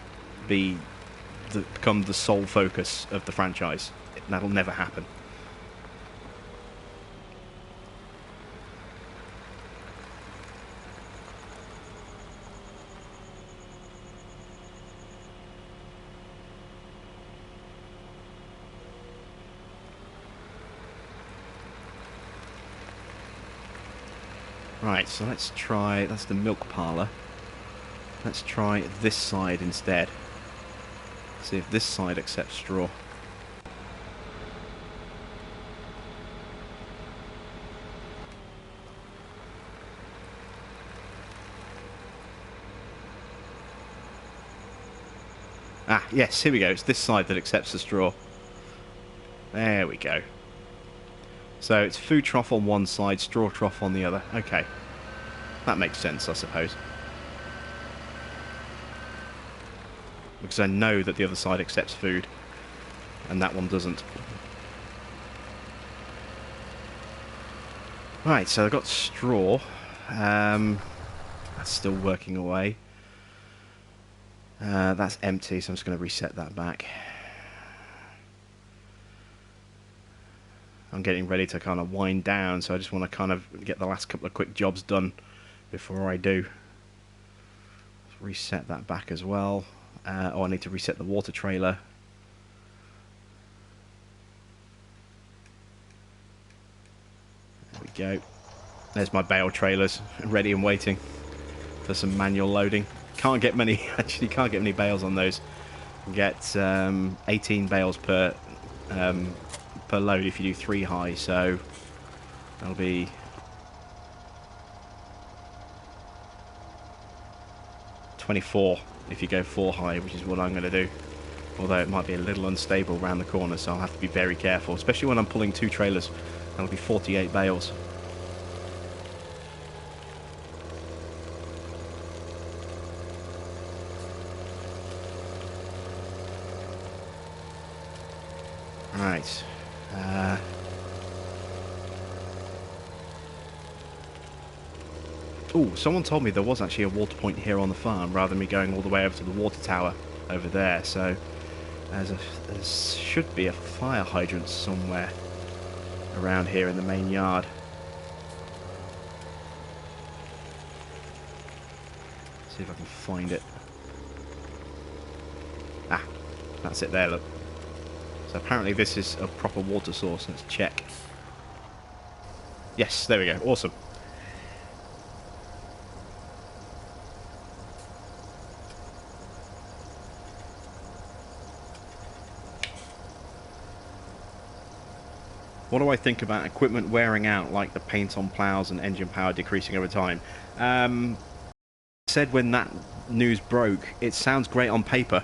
become the sole focus of the franchise. That'll never happen. Right, so let's try, that's the milk parlour. Let's try this side instead. See if this side accepts straw. Ah, yes, here we go. It's this side that accepts the straw. There we go. So it's food trough on one side, straw trough on the other. Okay. That makes sense, I suppose. Because I know that the other side accepts food, and that one doesn't. Right, so I've got straw. That's still working away. That's empty, so I'm just going to reset that back. I'm getting ready to kind of wind down, so I just want to kind of get the last couple of quick jobs done before I do. Let's reset that back as well. Oh, I need to reset the water trailer. There we go. There's my bale trailers, ready and waiting for some manual loading. Can't get many, actually can't get many bales on those. You get 18 bales per load if you do 3 high, so that'll be 24 if you go 4 high, which is what I'm going to do. Although it might be a little unstable around the corner, so I'll have to be very careful, especially when I'm pulling 2 trailers. That'll be 48 bales. Right. Oh, someone told me there was actually a water point here on the farm, rather than me going all the way over to the water tower over there. So there should be a fire hydrant somewhere around here in the main yard. See if I can find it. Ah, that's it there, look. So apparently this is a proper water source. Let's check. Yes, there we go. Awesome. What do I think about equipment wearing out, like the paint on plows and engine power decreasing over time? Said when that news broke, it sounds great on paper,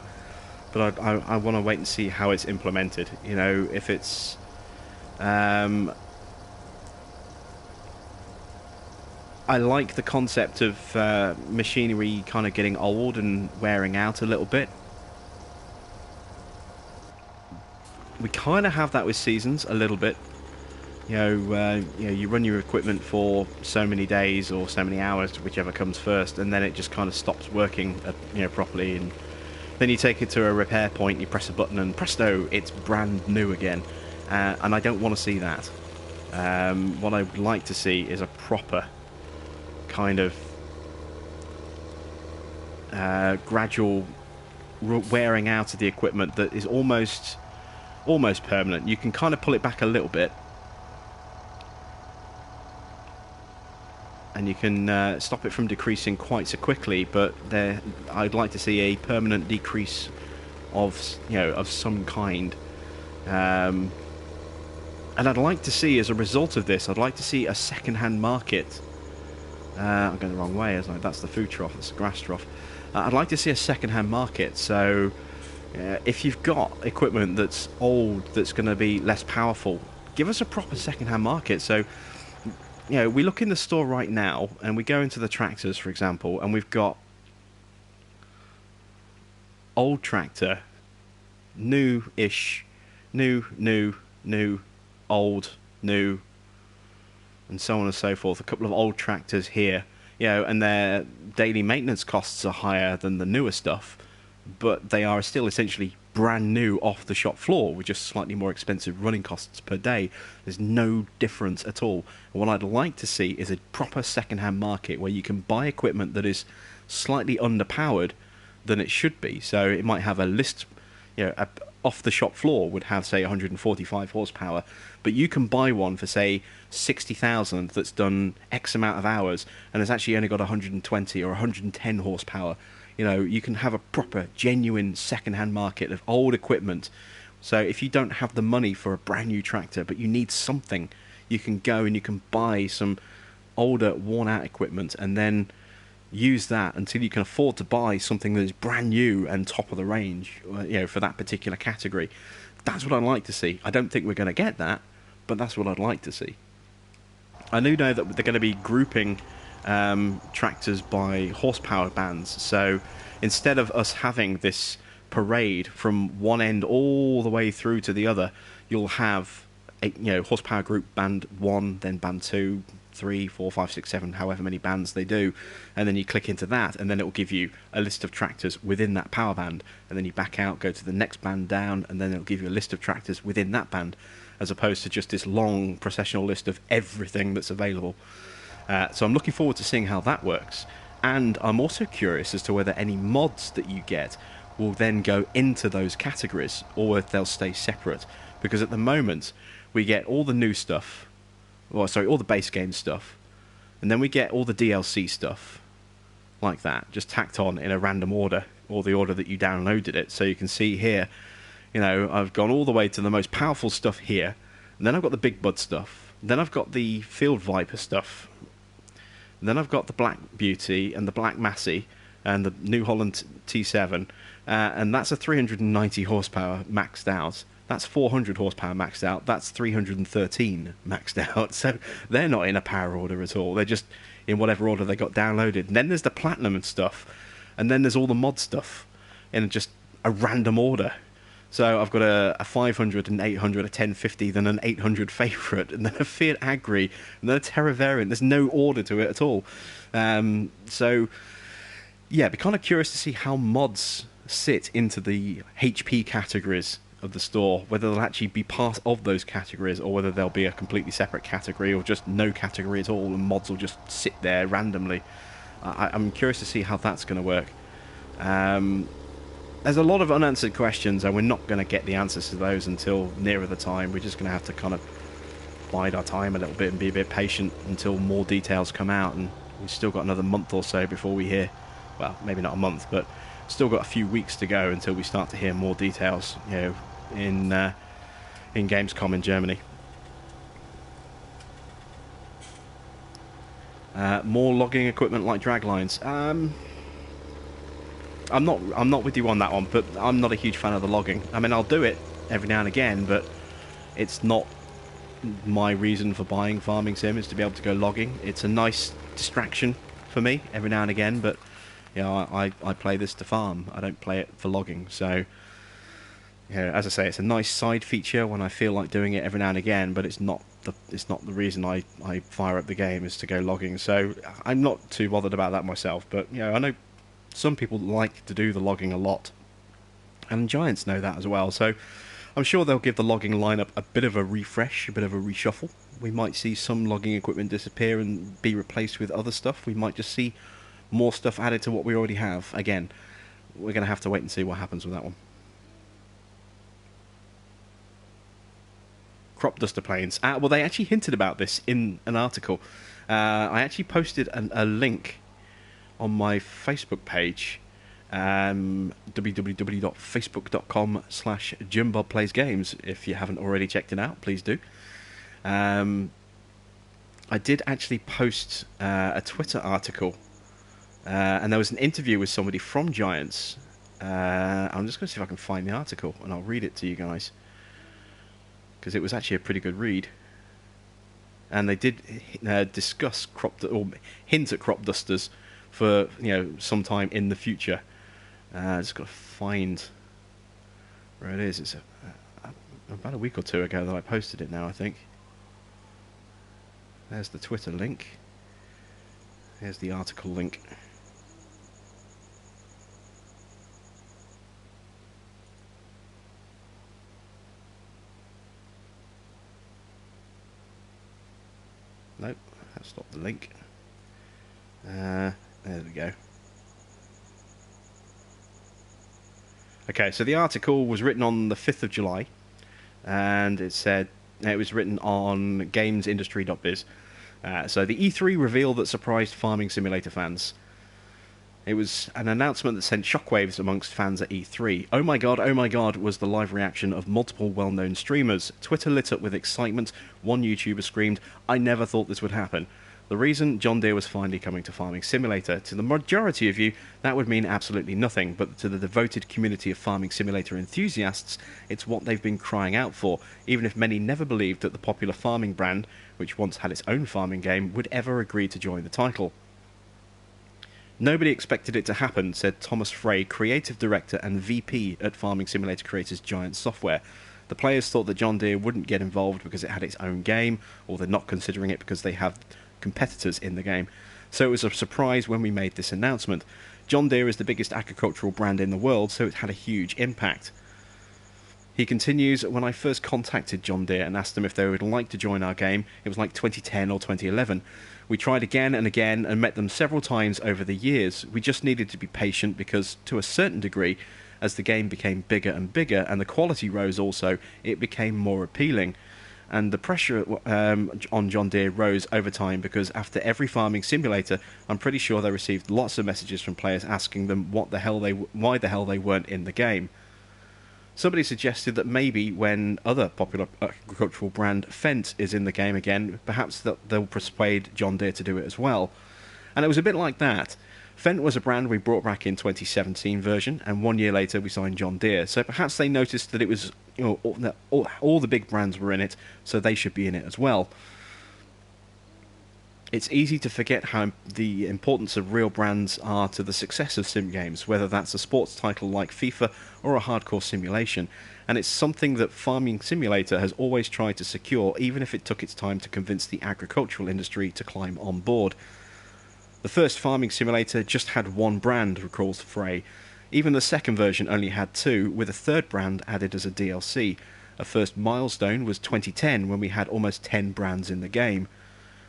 but I want to wait and see how it's implemented. You know, if it's I like the concept of machinery kind of getting old and wearing out a little bit. We kind of have that with seasons a little bit. You know, you run your equipment for so many days or so many hours, whichever comes first, and then it just kind of stops working, properly. And then you take it to a repair point, you press a button, and presto, it's brand new again. And I don't want to see that. What I would like to see is a proper kind of gradual wearing out of the equipment that is almost permanent. You can kind of pull it back a little bit, and you can stop it from decreasing quite so quickly, but I'd like to see a permanent decrease of some kind. And I'd like to see, as a result of this, I'd like to see a second-hand market. I'm going the wrong way, isn't I? That's the food trough, that's the grass trough. I'd like to see a second-hand market, so if you've got equipment that's old, that's going to be less powerful, give us a proper second-hand market. So, we look in the store right now, and we go into the tractors, for example, and we've got old tractor, new-ish, new, old, new, and so on and so forth. A couple of old tractors here, and their daily maintenance costs are higher than the newer stuff, but they are still essentially brand new off the shop floor with just slightly more expensive running costs per day. There's no difference at all. And what I'd like to see is a proper second-hand market where you can buy equipment that is slightly underpowered than it should be. So it might have a list, off the shop floor would have, say, 145 horsepower, but you can buy one for, say, 60,000 that's done X amount of hours and has actually only got 120 or 110 horsepower. You can have a proper, genuine second-hand market of old equipment. So if you don't have the money for a brand new tractor, but you need something, you can go and you can buy some older, worn-out equipment and then use that until you can afford to buy something that is brand new and top of the range, for that particular category. That's what I'd like to see. I don't think we're going to get that, but that's what I'd like to see. I do know that they're going to be grouping tractors by horsepower bands, so instead of us having this parade from one end all the way through to the other, you'll have horsepower group band 1, then band 2, 3, 4, 5, 6, 7, however many bands they do, and then you click into that, and then it will give you a list of tractors within that power band, and then you back out, go to the next band down, and then it'll give you a list of tractors within that band, as opposed to just this long processional list of everything that's available. So I'm looking forward to seeing how that works, and I'm also curious as to whether any mods that you get will then go into those categories, or if they'll stay separate, because at the moment we get all the new stuff, well, sorry, all the base game stuff, and then we get all the DLC stuff like that, just tacked on in a random order, or the order that you downloaded it. So you can see here, you know, I've gone all the way to the most powerful stuff here, and then I've got the Big Bud stuff, then I've got the Field Viper stuff, and then I've got the Black Beauty and the Black Massey and the New Holland T7, and that's a 390 horsepower maxed out. That's 400 horsepower maxed out. That's 313 maxed out. So they're not in a power order at all. They're just in whatever order they got downloaded. And then there's the Platinum and stuff, and then there's all the mod stuff in just a random order. So I've got a 500, an 800, a 1050, then an 800 favourite, and then a Fiat Agri, and then a Terra variant. There's no order to it at all. So, yeah, be kind of curious to see how mods sit into the HP categories of the store, whether they'll actually be part of those categories, or whether they'll be a completely separate category, or just no category at all, and mods will just sit there randomly. I'm curious to see how that's going to work. There's a lot of unanswered questions, and we're not going to get the answers to those until nearer the time. We're just going to have to kind of bide our time a little bit and be a bit patient until more details come out, and we've still got another month or so before we hear, well, maybe not a month, but still got a few weeks to go until we start to hear more details, you know, in Gamescom in Germany. More logging equipment like draglines. I'm not with you on that one, but I'm not a huge fan of the logging. I mean, I'll do it every now and again, but it's not my reason for buying Farming Sim is to be able to go logging. It's a nice distraction for me every now and again, but you know, I play this to farm. I don't play it for logging. So, you know, as I say, it's a nice side feature when I feel like doing it every now and again, but it's not the reason I fire up the game is to go logging. So I'm not too bothered about that myself, but you know, I know some people like to do the logging a lot, and Giants know that as well, so I'm sure they'll give the logging lineup a bit of a refresh, a bit of a reshuffle. We might see some logging equipment disappear and be replaced with other stuff. We might just see more stuff added to what we already have. Again, we're going to have to wait and see what happens with that one. Crop duster planes. Well, they actually hinted about this in an article. I actually posted a link on my Facebook page, www.facebook.com/JimBobPlaysGames. If you haven't already checked it out, please do. I did actually post a Twitter article, and there was an interview with somebody from Giants. I'm just going to see if I can find the article, and I'll read it to you guys, because it was actually a pretty good read. And they did discuss or hint at crop dusters for, you know, sometime in the future. I just got to find where it is. It's about a week or two ago that I posted it now, I think. There's the Twitter link. Here's the article link. Nope, that's not the link. There we go. Okay, so the article was written on the 5th of July, and it said it was written on gamesindustry.biz. So the E3 reveal that surprised Farming Simulator fans. It was an announcement that sent shockwaves amongst fans at E3. Oh my god, was the live reaction of multiple well-known streamers. Twitter lit up with excitement. One YouTuber screamed, "I never thought this would happen." The reason John Deere was finally coming to Farming Simulator. To the majority of you, that would mean absolutely nothing, but to the devoted community of Farming Simulator enthusiasts, it's what they've been crying out for, even if many never believed that the popular farming brand, which once had its own farming game, would ever agree to join the title. Nobody expected it to happen, said Thomas Frey, creative director and VP at Farming Simulator creators Giant Software. The players thought that John Deere wouldn't get involved because it had its own game, or they're not considering it because they have competitors in the game. So it was a surprise when we made this announcement. John Deere is the biggest agricultural brand in the world, so it had a huge impact. He continues, when I first contacted John Deere and asked them if they would like to join our game, it was like 2010 or 2011. We tried again and again and met them several times over the years. We just needed to be patient because, to a certain degree, as the game became bigger and bigger and the quality rose also, it became more appealing. And the pressure on John Deere rose over time because after every farming simulator, I'm pretty sure they received lots of messages from players asking them why the hell they weren't in the game. Somebody suggested that maybe when other popular agricultural brand Fendt is in the game again, perhaps they'll persuade John Deere to do it as well. And it was a bit like that. Fendt was a brand we brought back in 2017 version, and 1 year later we signed John Deere. So perhaps they noticed that it was, all the big brands were in it, so they should be in it as well. It's easy to forget how the importance of real brands are to the success of sim games, whether that's a sports title like FIFA or a hardcore simulation, and it's something that Farming Simulator has always tried to secure, even if it took its time to convince the agricultural industry to climb on board. The first Farming Simulator just had one brand, recalls Frey. Even the second version only had two, with a third brand added as a DLC. A first milestone was 2010, when we had almost 10 brands in the game.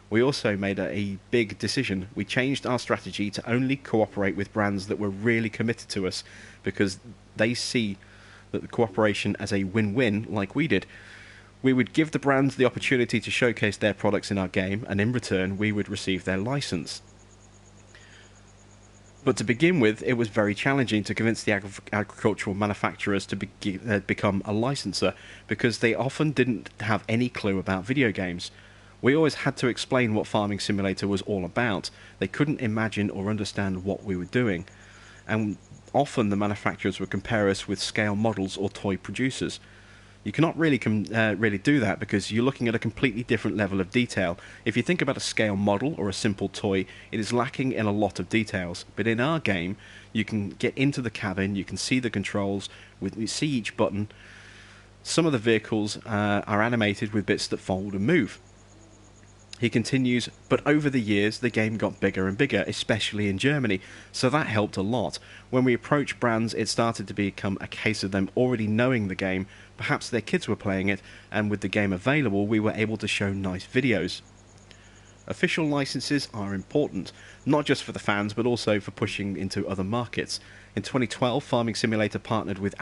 We also made a big decision. We changed our strategy to only cooperate with brands that were really committed to us, because they see that the cooperation as a win-win, like we did. We would give the brands the opportunity to showcase their products in our game, and in return we would receive their license. But to begin with, it was very challenging to convince the agricultural manufacturers to become a licenser, because they often didn't have any clue about video games. We always had to explain what Farming Simulator was all about. They couldn't imagine or understand what we were doing. And often the manufacturers would compare us with scale models or toy producers. You cannot really do that, because you're looking at a completely different level of detail. If you think about a scale model or a simple toy, it is lacking in a lot of details. But in our game, you can get into the cabin, you can see the controls, you see each button. Some of the vehicles are animated with bits that fold and move. He continues, but over the years the game got bigger and bigger, especially in Germany, so that helped a lot. When we approached brands, it started to become a case of them already knowing the game, perhaps their kids were playing it, and with the game available we were able to show nice videos. Official licenses are important, not just for the fans but also for pushing into other markets. In 2012, Farming Simulator partnered with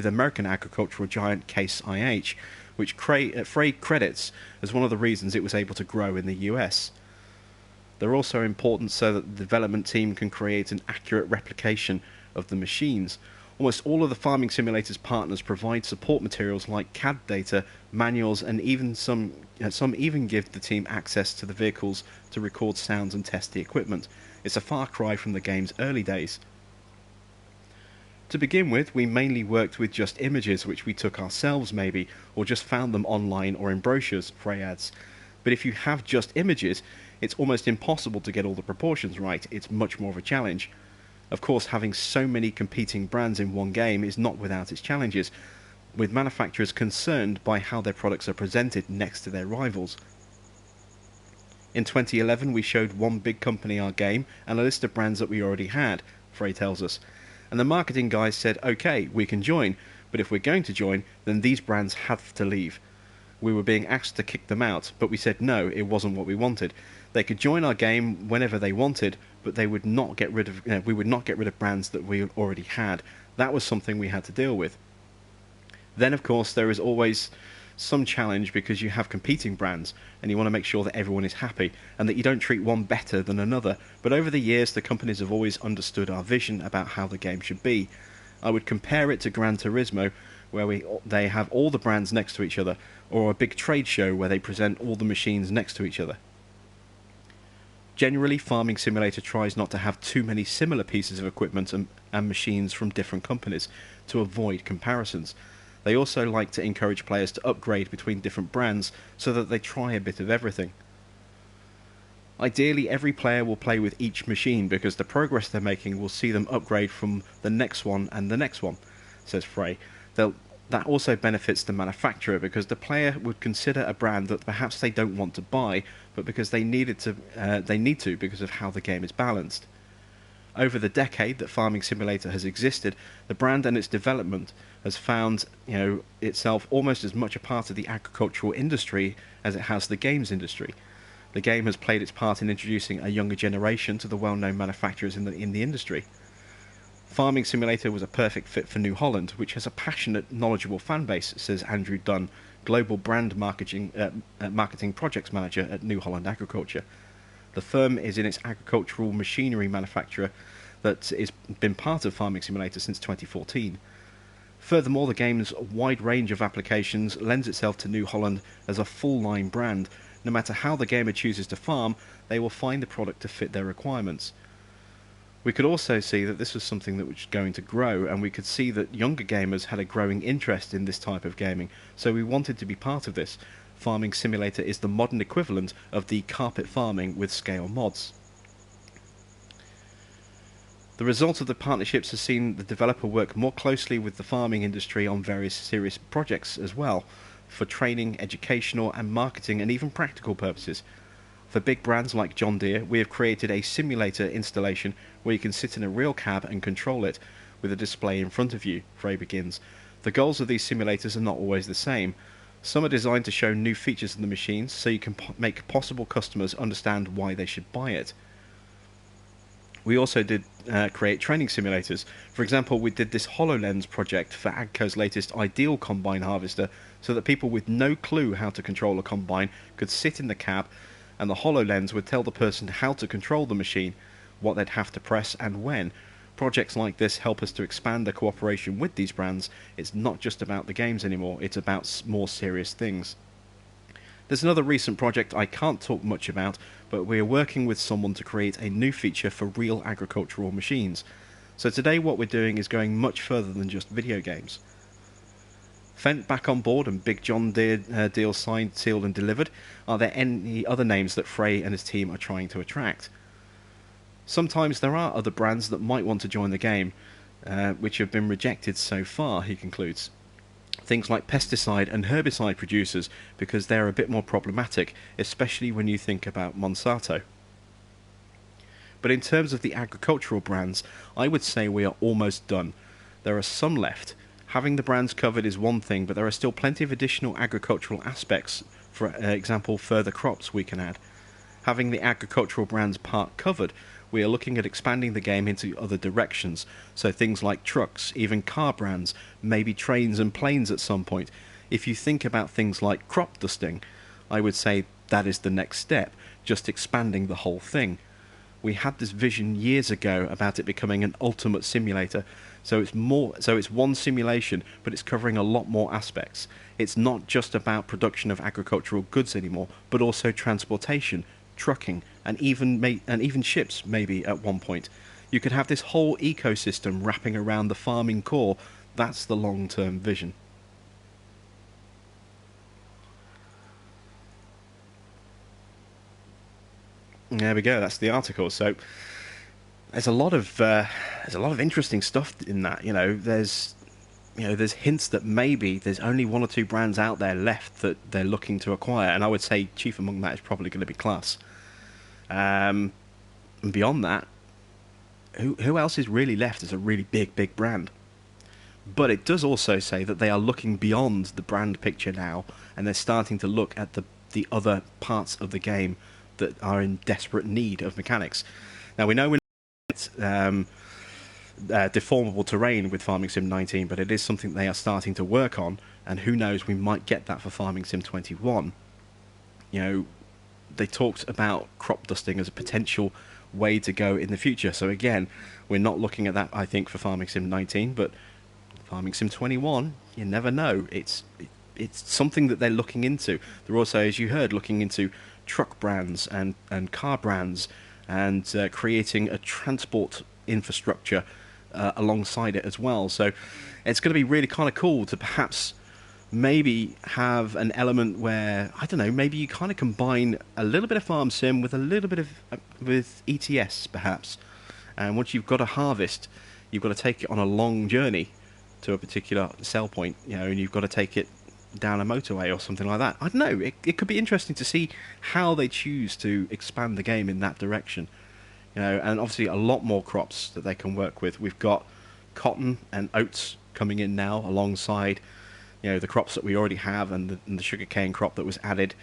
American agricultural giant Case IH, which Frey credits as one of the reasons it was able to grow in the US. They're also important so that the development team can create an accurate replication of the machines. Almost all of the Farming Simulator's partners provide support materials like CAD data, manuals, and even some even give the team access to the vehicles to record sounds and test the equipment. It's a far cry from the game's early days. To begin with, we mainly worked with just images which we took ourselves maybe, or just found them online or in brochures, Frey adds. But if you have just images, it's almost impossible to get all the proportions right. It's much more of a challenge. Of course, having so many competing brands in one game is not without its challenges, with manufacturers concerned by how their products are presented next to their rivals. In 2011, we showed one big company our game and a list of brands that we already had, Frey tells us. And the marketing guys said, okay, we can join, but if we're going to join, then these brands have to leave. We were being asked to kick them out, but we said no, it wasn't what we wanted. They could join our game whenever they wanted, but they would not get rid of, we would not get rid of brands that we already had. That was something we had to deal with. Then, of course, there is always some challenge because you have competing brands and you want to make sure that everyone is happy and that you don't treat one better than another. But over the years, the companies have always understood our vision about how the game should be. I would compare it to Gran Turismo, where they have all the brands next to each other, or a big trade show where they present all the machines next to each other. Generally, Farming Simulator tries not to have too many similar pieces of equipment and machines from different companies to avoid comparisons. They also like to encourage players to upgrade between different brands so that they try a bit of everything. Ideally, every player will play with each machine because the progress they're making will see them upgrade from the next one and the next one, says Frey. That also benefits the manufacturer because the player would consider a brand that perhaps they don't want to buy, but because they need to because of how the game is balanced. Over the decade that Farming Simulator has existed, the brand and its development has found itself almost as much a part of the agricultural industry as it has the games industry. The game has played its part in introducing a younger generation to the well-known manufacturers in the industry. Farming Simulator was a perfect fit for New Holland, which has a passionate, knowledgeable fan base, says Andrew Dunn, Global Brand Marketing Projects Manager at New Holland Agriculture. The firm is in its agricultural machinery manufacturer that has been part of Farming Simulator since 2014. Furthermore, the game's wide range of applications lends itself to New Holland as a full-line brand. No matter how the gamer chooses to farm, they will find the product to fit their requirements. We could also see that this was something that was going to grow, and we could see that younger gamers had a growing interest in this type of gaming, so we wanted to be part of this. Farming Simulator is the modern equivalent of the carpet farming with scale mods. The result of the partnerships has seen the developer work more closely with the farming industry on various serious projects as well, for training, educational and marketing and even practical purposes. For big brands like John Deere, we have created a simulator installation where you can sit in a real cab and control it with a display in front of you. Frey begins. The goals of these simulators are not always the same. Some are designed to show new features in the machines so you can make possible customers understand why they should buy it. We also did create training simulators. For example, we did this HoloLens project for AGCO's latest Ideal combine harvester so that people with no clue how to control a combine could sit in the cab and the HoloLens would tell the person how to control the machine, what they'd have to press and when. Projects like this help us to expand the cooperation with these brands. It's not just about the games anymore, it's about more serious things. There's another recent project I can't talk much about, but we're working with someone to create a new feature for real agricultural machines. So today what we're doing is going much further than just video games. Fent back on board and Big John Deere deal signed, sealed and delivered. Are there any other names that Frey and his team are trying to attract? Sometimes there are other brands that might want to join the game, which have been rejected so far, he concludes. Things like pesticide and herbicide producers, because they're a bit more problematic, especially when you think about Monsanto. But in terms of the agricultural brands, I would say we are almost done. There are some left. Having the brands covered is one thing, but there are still plenty of additional agricultural aspects, for example further crops we can add. Having the agricultural brands part covered, we are looking at expanding the game into other directions, so things like trucks, even car brands, maybe trains and planes at some point. If you think about things like crop dusting, I would say that is the next step, just expanding the whole thing. We had this vision years ago about it becoming an ultimate simulator, so it's one simulation, but it's covering a lot more aspects. It's not just about production of agricultural goods anymore, but also transportation, trucking, and even ships maybe at one point. You could have this whole ecosystem wrapping around the farming core. That's the long-term vision. There we go. That's the article. So there's a lot of interesting stuff in that. There's hints that maybe there's only one or two brands out there left that they're looking to acquire, and I would say chief among that is probably going to be Class. And beyond that, who else is really left as a really big brand? But it does also say that they are looking beyond the brand picture now, and they're starting to look at the other parts of the game that are in desperate need of mechanics. Now we know we're not deformable terrain with Farming Sim 19, but it is something they are starting to work on, and who knows, we might get that for Farming Sim 21. They talked about crop dusting as a potential way to go in the future. So again, we're not looking at that, I think, for Farming Sim 19, but Farming Sim 21, you never know. It's something that they're looking into. They're also, as you heard, looking into truck brands and car brands and creating a transport infrastructure alongside it as well. So it's going to be really kind of cool to perhaps maybe have an element where, I don't know, maybe you kind of combine a little bit of farm sim with a little bit of with ETS perhaps, and once you've got a harvest, you've got to take it on a long journey to a particular sell point, and you've got to take it down a motorway or something like that. I don't know, it could be interesting to see how they choose to expand the game in that direction, and obviously a lot more crops that they can work with. We've got cotton and oats coming in now alongside the crops that we already have, and the sugarcane crop that was added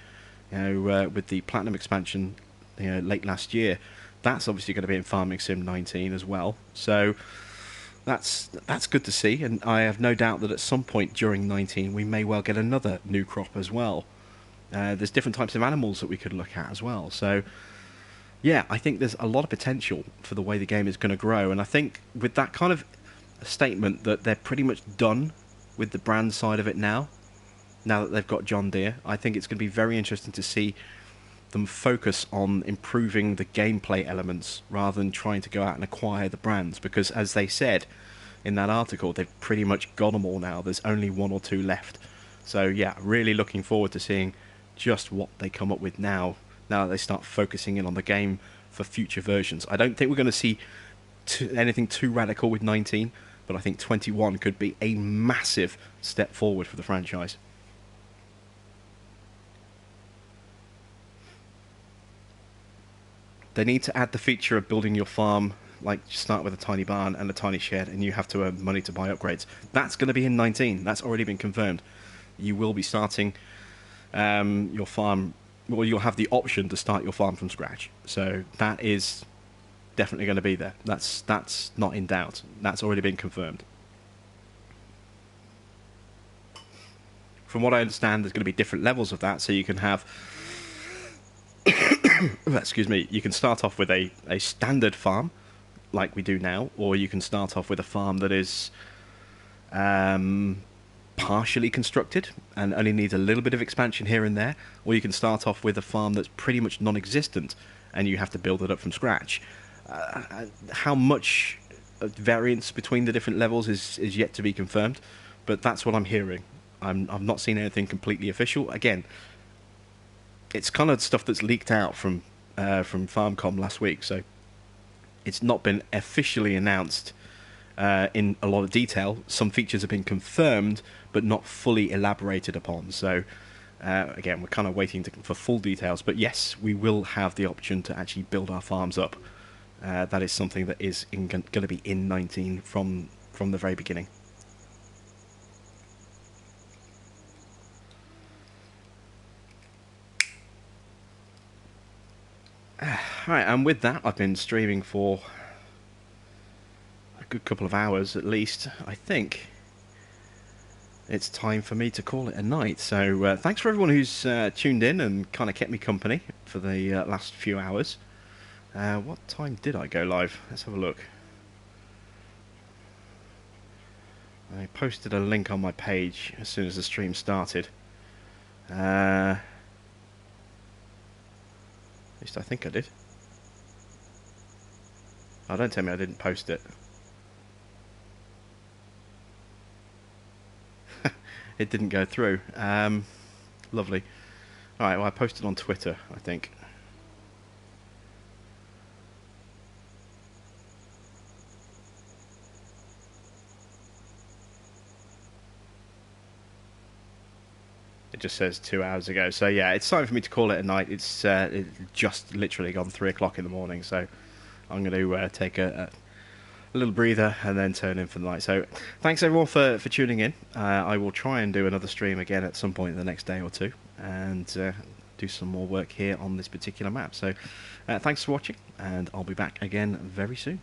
with the Platinum expansion late last year. That's obviously going to be in Farming Sim 19 as well. So That's good to see, and I have no doubt that at some point during 19 we may well get another new crop as well. There's different types of animals that we could look at as well. So, yeah, I think there's a lot of potential for the way the game is going to grow, and I think with that kind of statement that they're pretty much done with the brand side of it now that they've got John Deere, I think it's going to be very interesting to see them focus on improving the gameplay elements rather than trying to go out and acquire the brands, because as they said in that article, they've pretty much got them all now. There's only one or two left. So yeah, really looking forward to seeing just what they come up with now that they start focusing in on the game for future versions. I don't think we're going to see anything too radical with 19, but I think 21 could be a massive step forward for the franchise. They need to add the feature of building your farm, like start with a tiny barn and a tiny shed, and you have to earn money to buy upgrades. That's going to be in 19. That's already been confirmed. You will be starting your farm, well, you'll have the option to start your farm from scratch. So that is definitely going to be there. That's not in doubt. That's already been confirmed. From what I understand, there's going to be different levels of that, so you can have excuse me, you can start off with a standard farm, like we do now, or you can start off with a farm that is partially constructed and only needs a little bit of expansion here and there, or you can start off with a farm that's pretty much non-existent and you have to build it up from scratch. How much variance between the different levels is yet to be confirmed, but that's what I'm hearing. I've not seen anything completely official. Again, it's kind of stuff that's leaked out from Farmcom last week, so it's not been officially announced in a lot of detail. Some features have been confirmed, but not fully elaborated upon. So, again, we're kind of waiting for full details. But yes, we will have the option to actually build our farms up. That is something that is going to be in 19 from the very beginning. Right, and with that, I've been streaming for a good couple of hours at least. I think it's time for me to call it a night. So thanks for everyone who's tuned in and kind of kept me company for the last few hours. What time did I go live? Let's have a look. I posted a link on my page as soon as the stream started. At least I think I did. Oh, don't tell me I didn't post it. It didn't go through. Lovely. Alright, well, I posted on Twitter, I think. It just says 2 hours ago. So yeah, it's time for me to call it a night. It's just literally gone 3 o'clock in the morning, so I'm going to take a little breather and then turn in for the night. So thanks everyone for tuning in. I will try and do another stream again at some point in the next day or two, and do some more work here on this particular map. So thanks for watching, and I'll be back again very soon.